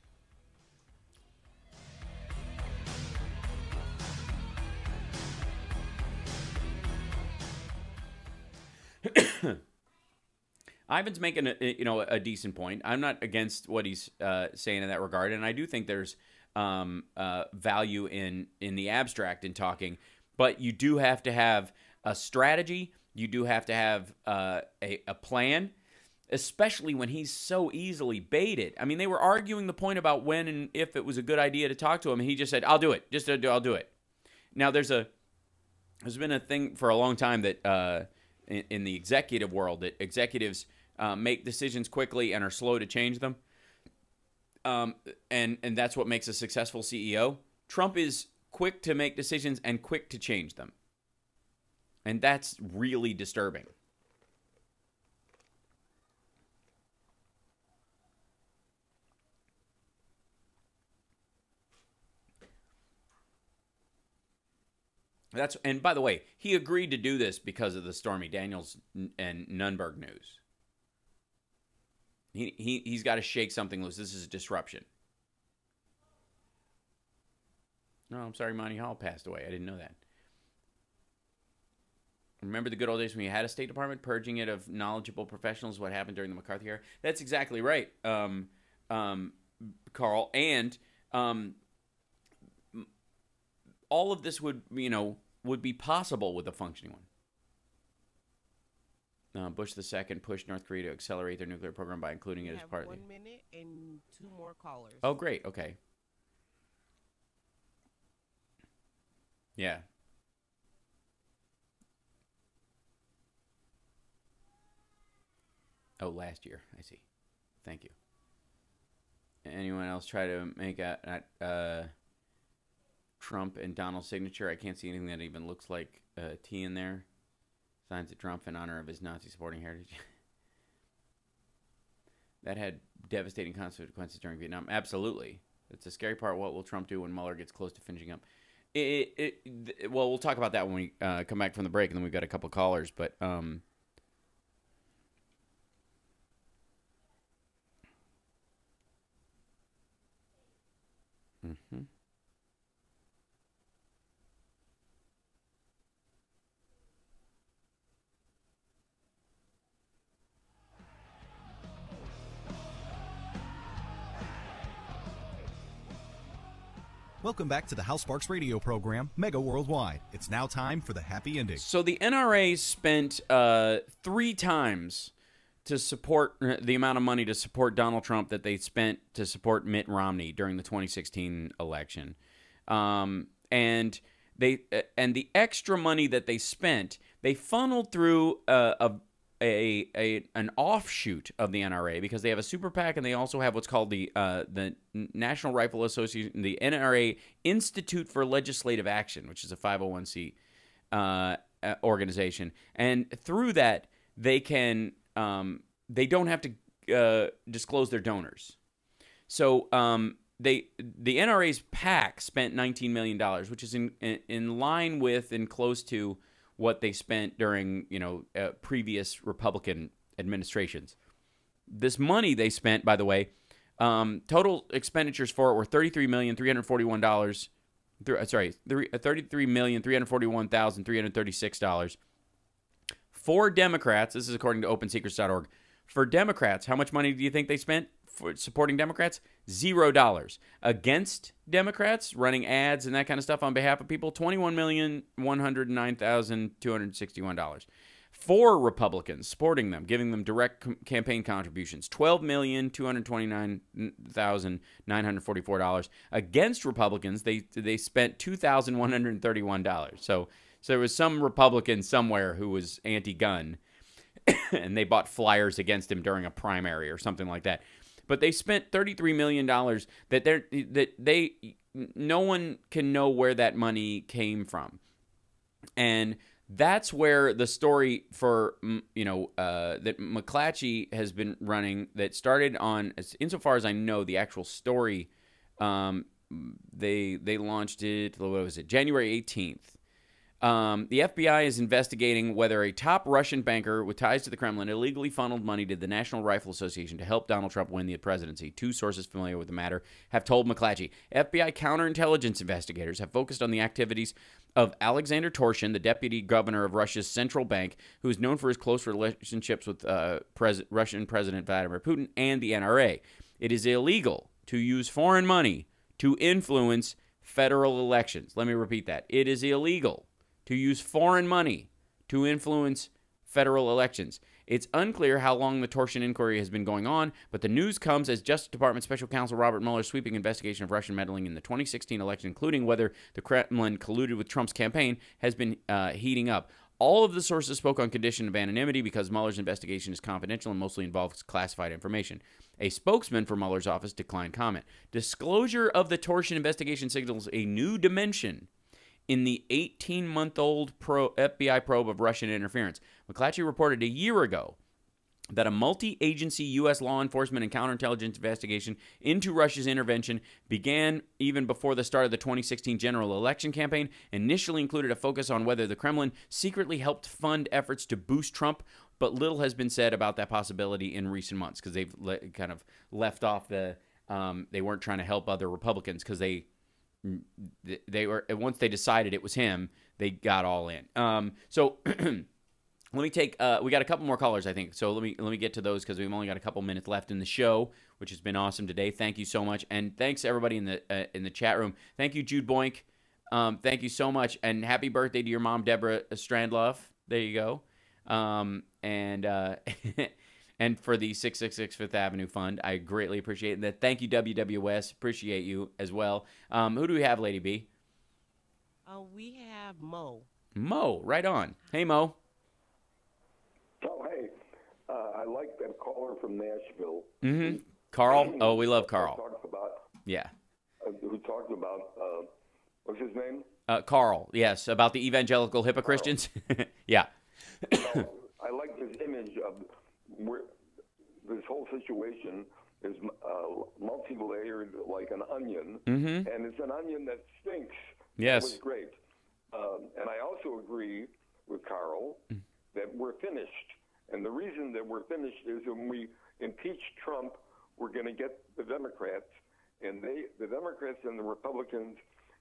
Ivan's making a decent point. I'm not against what he's saying in that regard, and I do think there's value in the abstract in talking, but you do have to have a strategy. You do have to have a plan, especially when he's so easily baited. I mean, they were arguing the point about when and if it was a good idea to talk to him, and he just said, "I'll do it. I'll do it." Now, there's been a thing for a long time that in the executive world that executives make decisions quickly and are slow to change them, and that's what makes a successful CEO. Trump is quick to make decisions and quick to change them. And that's really disturbing. And by the way, he agreed to do this because of the Stormy Daniels and Nunberg news. He's got to shake something loose. This is a disruption. No, I'm sorry, Monty Hall passed away. I didn't know that. Remember the good old days when you had a State Department, purging it of knowledgeable professionals, what happened during the McCarthy era? That's exactly right, Carl. And all of this would be possible with a functioning one. Bush II pushed North Korea to accelerate their nuclear program by including it as part of 1 minute and 2 more callers. Oh, great. Okay. Yeah. Oh, last year. I see. Thank you. Anyone else try to make a Trump and Donald's signature? I can't see anything that even looks like a T in there. Signs of Trump in honor of his Nazi supporting heritage. That had devastating consequences during Vietnam. Absolutely. That's the scary part. What will Trump do when Mueller gets close to finishing up? Well, we'll talk about that when we come back from the break, and then we've got a couple callers. But Welcome back to the Hal Sparks radio program, Mega Worldwide. It's now time for the happy ending. So the NRA spent 3 times to support the amount of money to support Donald Trump that they spent to support Mitt Romney during the 2016 election. And the extra money that they spent, they funneled through an offshoot of the NRA, because they have a super PAC and they also have what's called the National Rifle Association, the NRA Institute for Legislative Action, which is a 501c organization. And through that, they can they don't have to disclose their donors. So the NRA's PAC spent $19 million, which is in line with and close to what they spent during previous Republican administrations. This money they spent, by the way, total expenditures for it were $33,341,341,336. For Democrats, this is according to OpenSecrets.org, for Democrats, how much money do you think they spent for supporting Democrats? $0. Against Democrats, running ads and that kind of stuff on behalf of people, $21,109,261. For Republicans, supporting them, giving them direct campaign contributions, $12,229,944. Against Republicans, they spent $2,131. So there was some Republican somewhere who was anti-gun, and they bought flyers against him during a primary or something like that. But they spent $33 million no one can know where that money came from. And that's where the story for, that McClatchy has been running, that started on, insofar as I know, the actual story, they launched it, what was it, January 18th. The FBI is investigating whether a top Russian banker with ties to the Kremlin illegally funneled money to the National Rifle Association to help Donald Trump win the presidency. Two sources familiar with the matter have told McClatchy. FBI counterintelligence investigators have focused on the activities of Alexander Torshin, the deputy governor of Russia's central bank, who is known for his close relationships with Russian President Vladimir Putin and the NRA. It is illegal to use foreign money to influence federal elections. Let me repeat that. It is illegal to use foreign money to influence federal elections. It's unclear how long the Torshin inquiry has been going on, but the news comes as Justice Department Special Counsel Robert Mueller's sweeping investigation of Russian meddling in the 2016 election, including whether the Kremlin colluded with Trump's campaign, has been heating up. All of the sources spoke on condition of anonymity because Mueller's investigation is confidential and mostly involves classified information. A spokesman for Mueller's office declined comment. Disclosure of the Torshin investigation signals a new dimension in the 18-month-old FBI probe of Russian interference. McClatchy reported a year ago that a multi-agency U.S. law enforcement and counterintelligence investigation into Russia's intervention began even before the start of the 2016 general election campaign, initially included a focus on whether the Kremlin secretly helped fund efforts to boost Trump, but little has been said about that possibility in recent months because they've kind of left off the they weren't trying to help other Republicans because they were, once they decided it was him, they got all in. So let me take we got a couple more callers, I think. So let me get to those because we've only got a couple minutes left in the show, which has been awesome today. Thank you so much, and thanks everybody in the chat room. Thank you, Jude Boink. Thank you so much, and happy birthday to your mom, Deborah Strandloff. There you go. And for the 666 Fifth Avenue Fund, I greatly appreciate that. Thank you, WWS. Appreciate you as well. Who do we have, Lady B? We have Mo. Mo, right on. Hey, Mo. Oh, hey. I like that caller from Nashville. Mm-hmm. Carl? Oh, we love Carl. Who talked about, what's his name? Carl, yes, about the evangelical Christians. Yeah. I like this image of where this whole situation is multi-layered like an onion, and it's an onion that stinks. Yes. It was great. And I also agree with Carl that we're finished. And the reason that we're finished is when we impeach Trump, we're going to get the Democrats, and the Democrats and the Republicans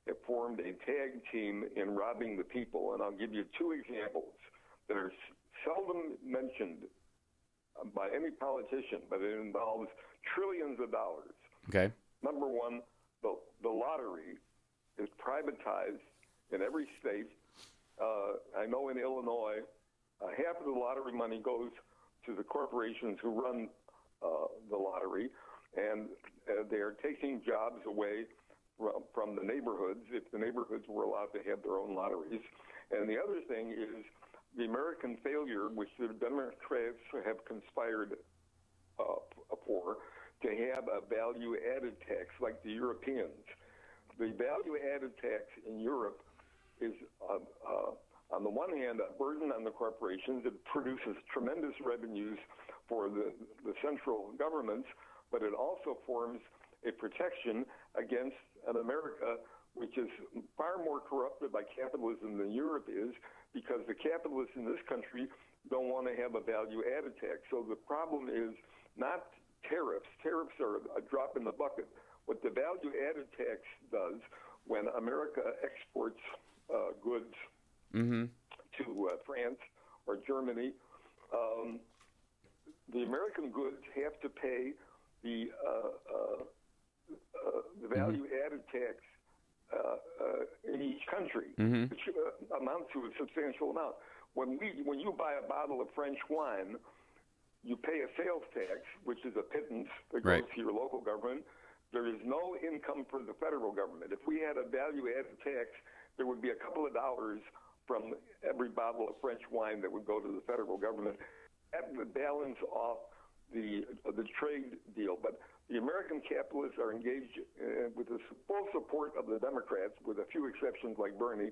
have formed a tag team in robbing the people. And I'll give you two examples that are seldom mentioned by any politician, but it involves trillions of dollars. Okay. Number one, the lottery is privatized in every state. I know in Illinois, half of the lottery money goes to the corporations who run the lottery, and they're taking jobs away from the neighborhoods if the neighborhoods were allowed to have their own lotteries. And the other thing is the American failure, which the Democrats have conspired for, to have a value-added tax like the Europeans. The value-added tax in Europe is, on the one hand, a burden on the corporations. It produces tremendous revenues for the central governments, but it also forms a protection against an America which is far more corrupted by capitalism than Europe is, because the capitalists in this country don't want to have a value-added tax. So the problem is not tariffs. Tariffs are a drop in the bucket. What the value-added tax does when America exports goods to France or Germany, the American goods have to pay the value-added tax in each country, which amounts to a substantial amount. When you buy a bottle of French wine, you pay a sales tax, which is a pittance that goes to your local government. There is no income for the federal government. If we had a value-added tax, there would be a couple of dollars from every bottle of French wine that would go to the federal government. That would balance off the trade deal. But the American capitalists are engaged with the full support of the Democrats, with a few exceptions like Bernie.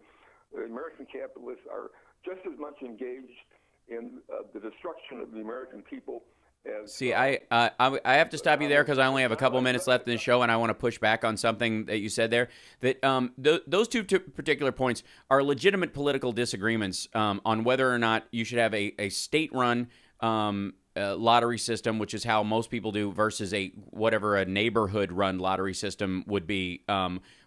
The American capitalists are just as much engaged in the destruction of the American people as... See, I have to stop you there because I only have a couple minutes left in the show, and I want to push back on something that you said there. That those two particular points are legitimate political disagreements on whether or not you should have a state-run lottery system, which is how most people do, versus a neighborhood-run lottery system would be.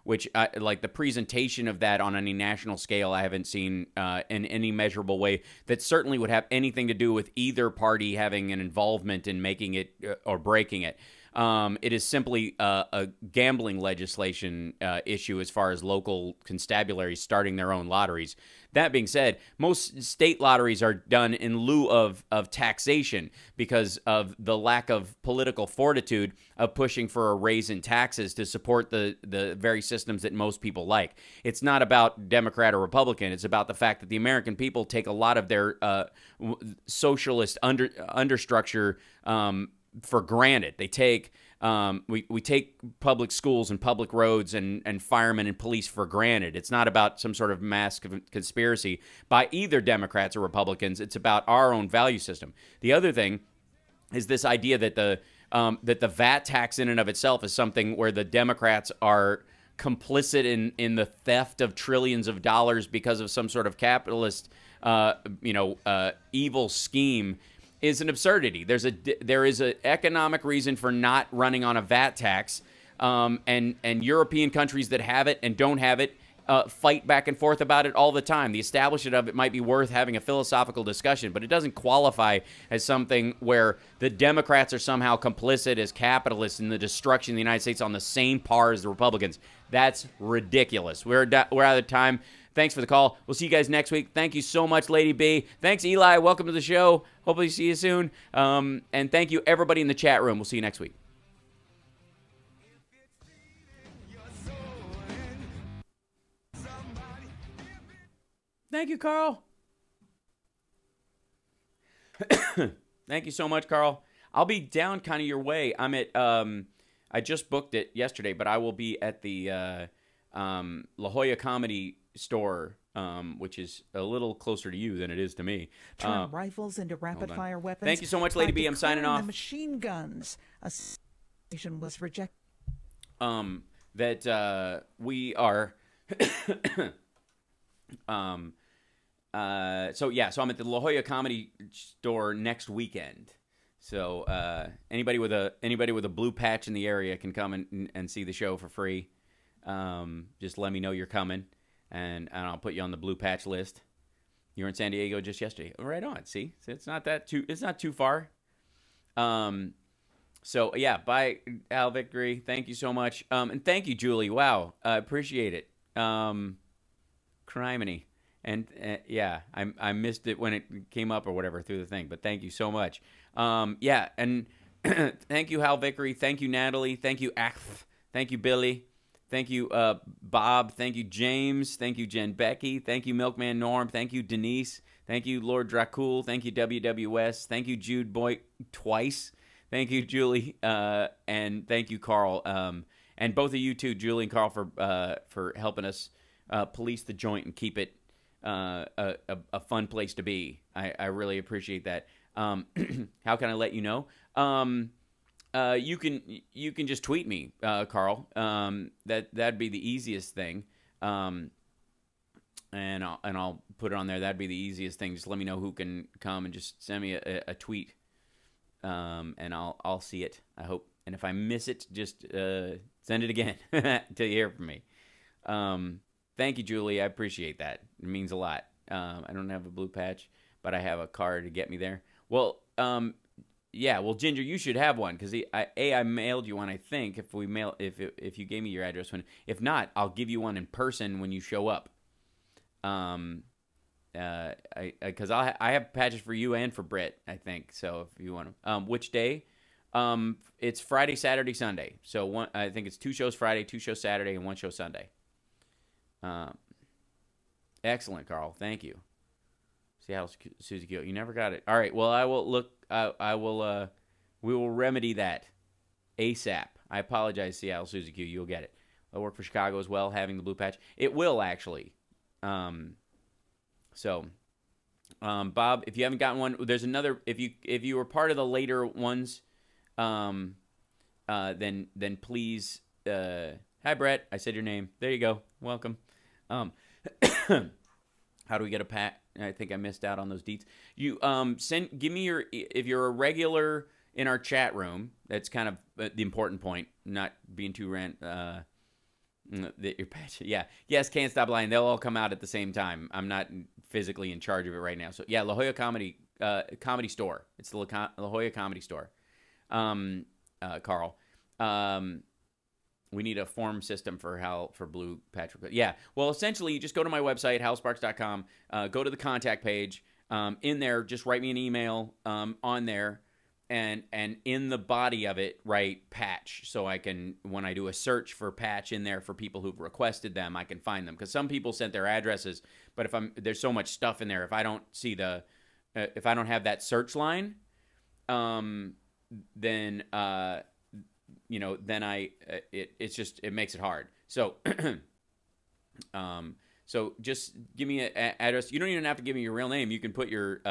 Which like the presentation of that on any national scale, I haven't seen in any measurable way that certainly would have anything to do with either party having an involvement in making it or breaking it. It is simply a gambling legislation issue as far as local constabularies starting their own lotteries. That being said, most state lotteries are done in lieu of taxation because of the lack of political fortitude of pushing for a raise in taxes to support the very systems that most people like. It's not about Democrat or Republican. It's about the fact that the American people take a lot of their socialist understructure for granted. They take we take public schools and public roads and firemen and police for granted. It's not about some sort of mass conspiracy by either Democrats or Republicans. It's about our own value system. The other thing is this idea that the VAT tax in and of itself is something where the Democrats are complicit in the theft of trillions of dollars because of some sort of capitalist evil scheme is an absurdity. There is an economic reason for not running on a VAT tax, and European countries that have it and don't have it fight back and forth about it all the time. The establishment of it might be worth having a philosophical discussion, but it doesn't qualify as something where the Democrats are somehow complicit as capitalists in the destruction of the United States on the same par as the Republicans. That's ridiculous. We're out of time. Thanks for the call. We'll see you guys next week. Thank you so much, Lady B. Thanks, Eli. Welcome to the show. Hopefully see you soon. And thank you, everybody in the chat room. We'll see you next week. Thank you, Carl. Thank you so much, Carl. I'll be down kind of your way. I'm at, I just booked it yesterday, but I will be at the La Jolla Comedy Store, which is a little closer to you than it is to me. Turn rifles into rapid-fire weapons. Thank you so much, Lady B. I'm signing off. The machine guns. A station was rejected. That we are. So I'm at the La Jolla Comedy Store next weekend. So anybody with a blue patch in the area can come and see the show for free. Just let me know you're coming, and I'll put you on the blue patch list. You were in San Diego just yesterday. Right on. See, it's not too far. So yeah, bye, Al Victory. Thank you so much. And thank you, Julie. Wow, I appreciate it. Criminy. And yeah, I missed it when it came up or whatever through the thing, but thank you so much. Yeah, and thank you, Hal Vickery. Thank you, Natalie. Thank you, Akf. Thank you, Billy. Thank you, Bob. Thank you, James. Thank you, Jen Becky. Thank you, Milkman Norm. Thank you, Denise. Thank you, Lord Dracul. Thank you, WWS. Thank you, Jude Boy twice. Thank you, Julie. And thank you, Carl. And both of you too, Julie and Carl, for helping us police the joint and keep it a fun place to be. I really appreciate that. How can I let you know? You can just tweet me, Carl. That'd be the easiest thing. And I'll put it on there. That'd be the easiest thing. Just let me know who can come and just send me a tweet. And I'll see it, I hope. And if I miss it, just send it again until you hear from me. Thank you, Julie. I appreciate that. It means a lot. I don't have a blue patch, but I have a car to get me there. Well, yeah. Well, Ginger, you should have one because I mailed you one. I think if you gave me your address when. If not, I'll give you one in person when you show up. Because I have patches for you and for Britt, I think. So if you want to, which day? It's Friday, Saturday, Sunday. So I think it's 2 shows Friday, 2 shows Saturday, and 1 show Sunday. Excellent, Carl. Thank you. Seattle Susie Kyo. You never got it. All right. Well, I will look. We will remedy that ASAP. I apologize, Seattle Susie Q. You'll get it. I'll work for Chicago as well, having the blue patch. It will actually. So, Bob, if you haven't gotten one, there's another. If you were part of the later ones, then please. Hi, Brett. I said your name. There you go. Welcome. How do we get a pat? I think I missed out on those deets. You give me your, if you're a regular in our chat room. That's kind of the important point. Not being too your patch. Yeah. Yes. Can't stop lying. They'll all come out at the same time. I'm not physically in charge of it right now. So yeah, La Jolla Comedy Store. It's the La Jolla Comedy Store. Carl. We need a form system for Blue Patch. Yeah. Well, essentially, you just go to my website, halsparks.com, go to the contact page. In there, just write me an email on there, and in the body of it, write patch. So I can, when I do a search for patch in there for people who've requested them, I can find them. Because some people sent their addresses, but there's so much stuff in there, if I don't see if I don't have that search line, then then it makes it hard. So, so just give me an address. You don't even have to give me your real name. You can put your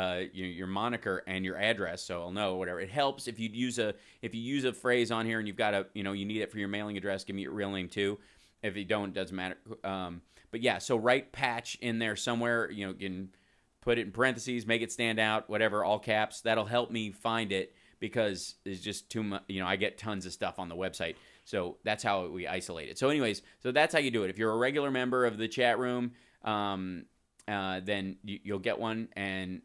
moniker and your address, so I'll know whatever. It helps if you use a phrase on here and you've got you need it for your mailing address. Give me your real name too. If you don't, it doesn't matter. But yeah, so write patch in there somewhere. You can put it in parentheses, make it stand out, whatever, all caps. That'll help me find it. Because it's just too much, I get tons of stuff on the website. So that's how we isolate it. So anyways, so that's how you do it. If you're a regular member of the chat room, then you'll get one. And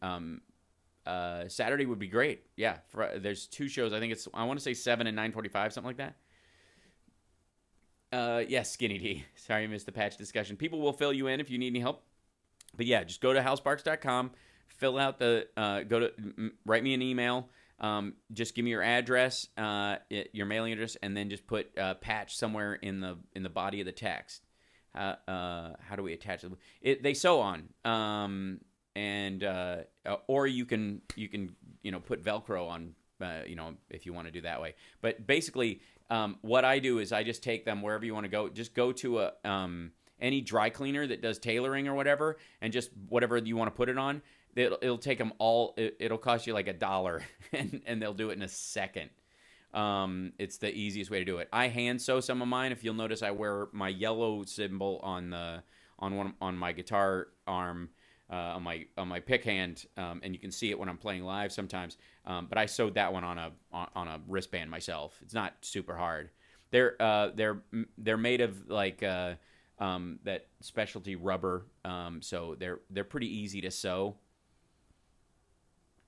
Saturday would be great. Yeah, there's 2 shows. I think I want to say 7 and 9:45, something like that. Yes, Skinny D. Sorry I missed the patch discussion. People will fill you in if you need any help. But yeah, just go to halsparks.com, fill out write me an email. Just give me your address, your mailing address, and then just put patch somewhere in the body of the text. How do we attach it? They sew on, or you can put Velcro on, if you want to do that way. But basically, what I do is I just take them wherever you want to go. Just go to any dry cleaner that does tailoring or whatever, and just whatever you want to put it on. It'll take them all. It'll cost you like $1, and they'll do it in a second. It's the easiest way to do it. I hand sew some of mine. If you'll notice, I wear my yellow symbol on my guitar arm, on my pick hand, and you can see it when I'm playing live sometimes. But I sewed that one on a wristband myself. It's not super hard. They're made of like that specialty rubber, so they're pretty easy to sew.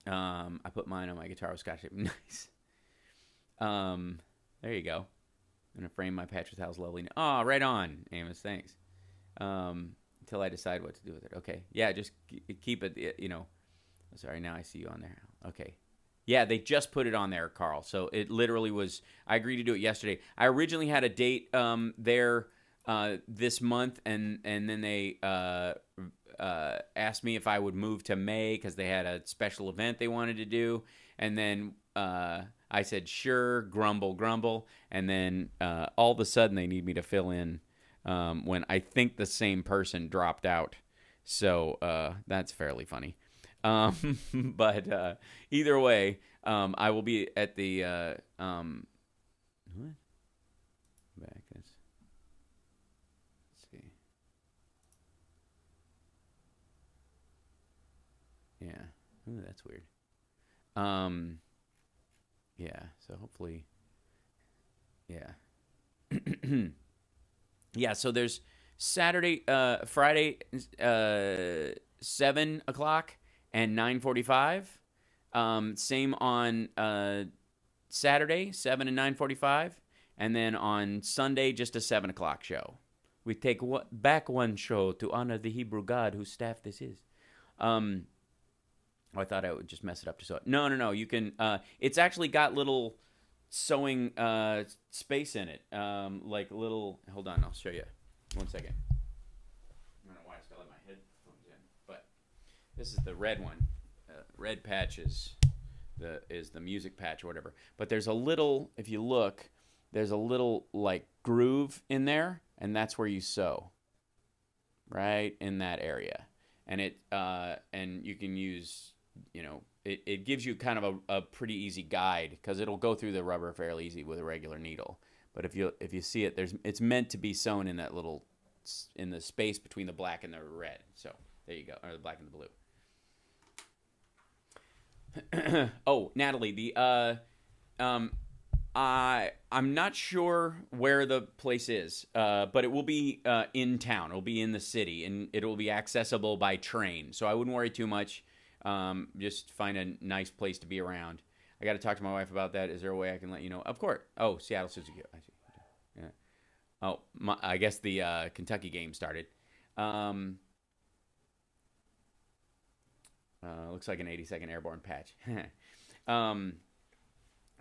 I put mine on my guitar with Scotch tape. Nice. There you go. I'm going to frame my patch with Hal's lovely. Oh, right on, Amos. Thanks. Until I decide what to do with it. Okay. Yeah, just keep it, Sorry, now I see you on there. Okay. Yeah, they just put it on there, Carl. So it literally was, I agreed to do it yesterday. I originally had a date there this month, and then they asked me if I would move to May because they had a special event they wanted to do, and then I said sure, grumble, and then all of a sudden they need me to fill in when I think the same person dropped out, so that's fairly funny. But either way, I will be at the what? Back. Let's see. Yeah. Ooh, that's weird. Yeah. So hopefully. Yeah. Yeah. So there's Saturday, Friday, 7 o'clock. and 9:45. Same on Saturday, 7 and 9:45. And then on Sunday, just a 7 o'clock show. We take back one show to honor the Hebrew God whose staff this is. I thought I would just mess it up to sew it. No. You can. It's actually got little sewing space in it. Like little. Hold on, I'll show you. 1 second. I don't know why I still have my headphones in, but this is the red one. Red patch is the music patch or whatever. But there's a little. If you look, there's a little like groove in there, and that's where you sew. Right in that area, and and you can use. It gives you kind of a pretty easy guide because it'll go through the rubber fairly easy with a regular needle. But if you see it, it's meant to be sewn in that in the space between the black and the red. So there you go, or the black and the blue. Oh, Natalie, I'm not sure where the place is, but it will be in town. It'll be in the city, and it will be accessible by train. So I wouldn't worry too much. Just find a nice place to be around. I got to talk to my wife about that. Is there a way I can let you know? Of course. Oh, Seattle Suzuki. I see. Yeah. Oh, I guess the Kentucky game started. Looks like an 82nd Airborne patch.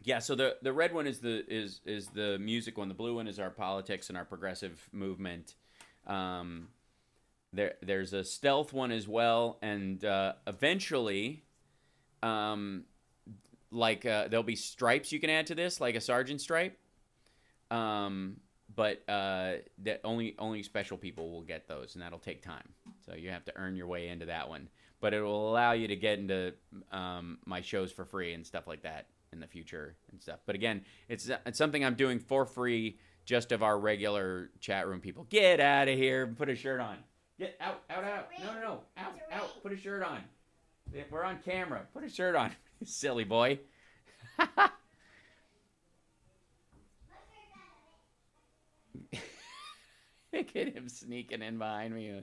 Yeah. So the red one is the music one. The blue one is our politics and our progressive movement. There's a stealth one as well, and eventually, there'll be stripes you can add to this, like a sergeant stripe. But that only special people will get those, and that'll take time. So you have to earn your way into that one. But it will allow you to get into my shows for free and stuff like that in the future and stuff. But again, it's something I'm doing for free, just of our regular chat room people. Get out of here and put a shirt on. Get out. No. Out. Put a shirt on. We're on camera. Put a shirt on. Silly boy. Look at him sneaking in behind me.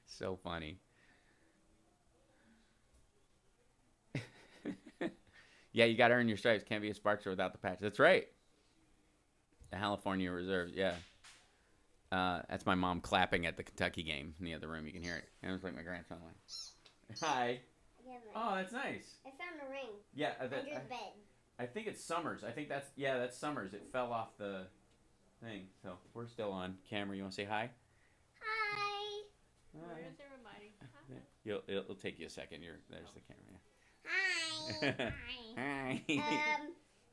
So funny. Yeah, you got to earn your stripes. Can't be a Sparkster without the patch. That's right. The California Reserves, yeah. That's my mom clapping at the Kentucky game in the other room. You can hear it. It was like my grandson went. Hi. Oh, that's nice. I found a ring. Yeah, under the bed. I think it's Summers. I think that's Summers. It fell off the thing. So we're still on camera. You want to say hi? Hi. Where's everybody? It'll take you a second. There's the camera. Hi. Hi.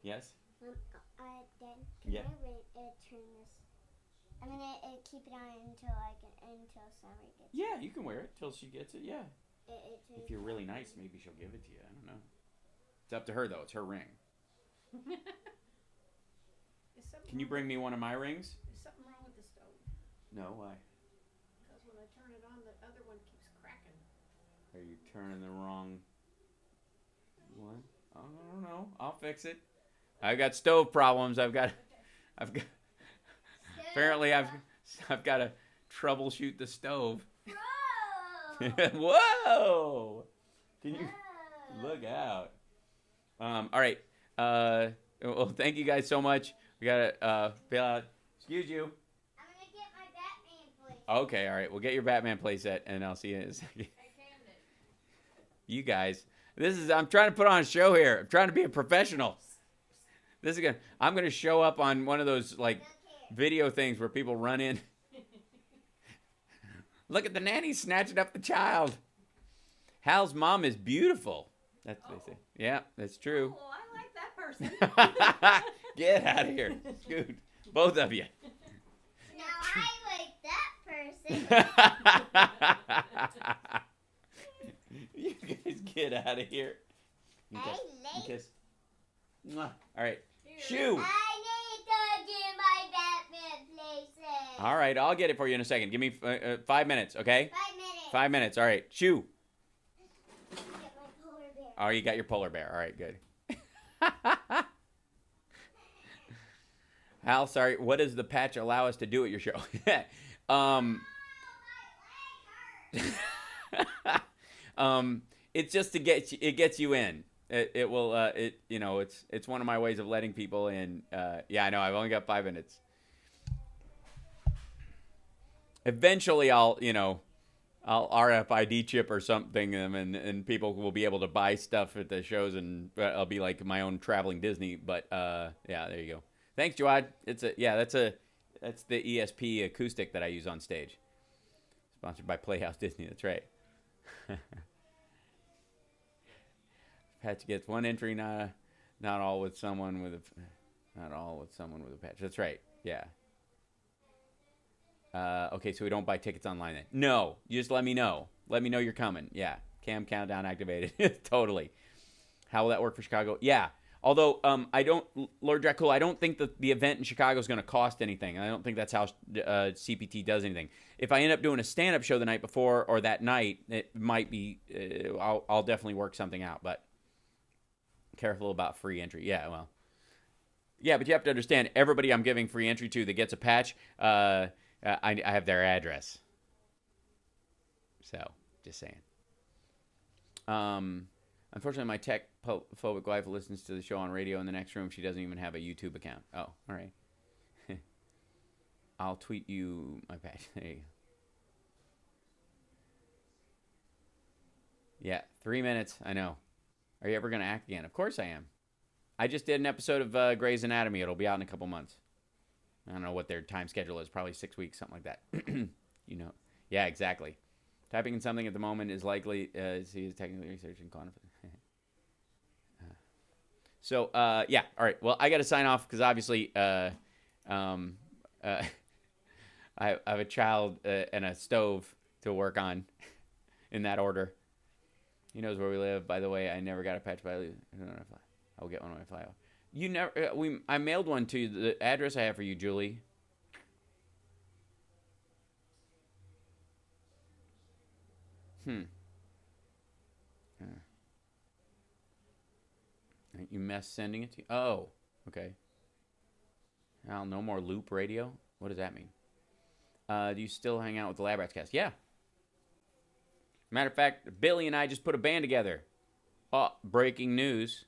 Yes. Then Yeah. can I turn this? I'm gonna keep it on until Summer gets it. Yeah, you can wear it till she gets it. Yeah. If you're really nice, maybe she'll give it to you. I don't know. It's up to her though. It's her ring. Can you bring me one of my rings? Is something wrong with the stove? No, why? Because when I turn it on, the other one keeps cracking. Are you turning the wrong one? I don't know. I'll fix it. I've got stove problems. Apparently I've got to troubleshoot the stove. Whoa! Can you look out? All right. Well, thank you guys so much. We gotta bail out. Excuse you. I'm gonna get my Batman place. Okay. All right. We'll get your Batman playset, and I'll see you in a second. You guys, I'm trying to put on a show here. I'm trying to be a professional. I'm gonna show up on one of those like video things where people run in. Look at the nanny snatching up the child. Hal's mom is beautiful. That's what they say. Yeah, that's true. Oh, I like that person. Get out of here. Scoot. Both of you. Now I like that person. You guys get out of here. Kiss. Mwah. All right. Shoo. I need to get my Batman playset. All right, I'll get it for you in a second. Give me 5 minutes, okay? 5 minutes. 5 minutes. All right. Shoo. Get my polar bear. Oh, you got your polar bear. All right, good. Hal, sorry. What does the patch allow us to do at your show? It's just to get it gets you in. It will it's one of my ways of letting people in. Yeah, I know. I've only got 5 minutes. Eventually, I'll RFID chip or something them, and people will be able to buy stuff at the shows, and I'll be like my own traveling Disney. But yeah, there you go. Thanks, Jawad. That's the ESP acoustic that I use on stage. Sponsored by Playhouse Disney. That's right. Patch gets one entry, not all with someone with a patch. That's right. Yeah. Okay, so we don't buy tickets online then. No, you just let me know. Let me know you're coming. Yeah. Cam countdown activated. Totally. How will that work for Chicago? Yeah. Although Lord Dracula, I don't think that the event in Chicago is going to cost anything. I don't think that's how CPT does anything. If I end up doing a stand-up show the night before or that night, it might be. I'll definitely work something out. But careful about free entry. Yeah, well. Yeah, but you have to understand, everybody I'm giving free entry to that gets a patch, I have their address. So, just saying. Unfortunately, my tech-phobic wife listens to the show on radio in the next room. She doesn't even have a YouTube account. Oh, all right. I'll tweet you my patch. There you go. Yeah, 3 minutes. I know. Are you ever going to act again? Of course I am. I just did an episode of Grey's Anatomy. It'll be out in a couple months. I don't know what their time schedule is. Probably 6 weeks, something like that. You know. Yeah, exactly. Typing in something at the moment is likely. See, is technically researching quantifying. So, yeah. All right. Well, I got to sign off because obviously I have a child and a stove to work on in that order. He knows where we live. By the way, I never got a patch by leaving. I'll get one when I fly off. You never. I mailed one to you. The address I have for you, Julie. You messed sending it to you? Oh, okay. Well, no more loop radio? What does that mean? Do you still hang out with the Lab Rats cast? Yeah. Matter of fact, Billy and I just put a band together. Oh, breaking news.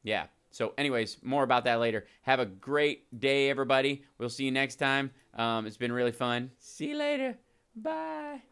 Yeah. So anyways, more about that later. Have a great day, everybody. We'll see you next time. It's been really fun. See you later. Bye.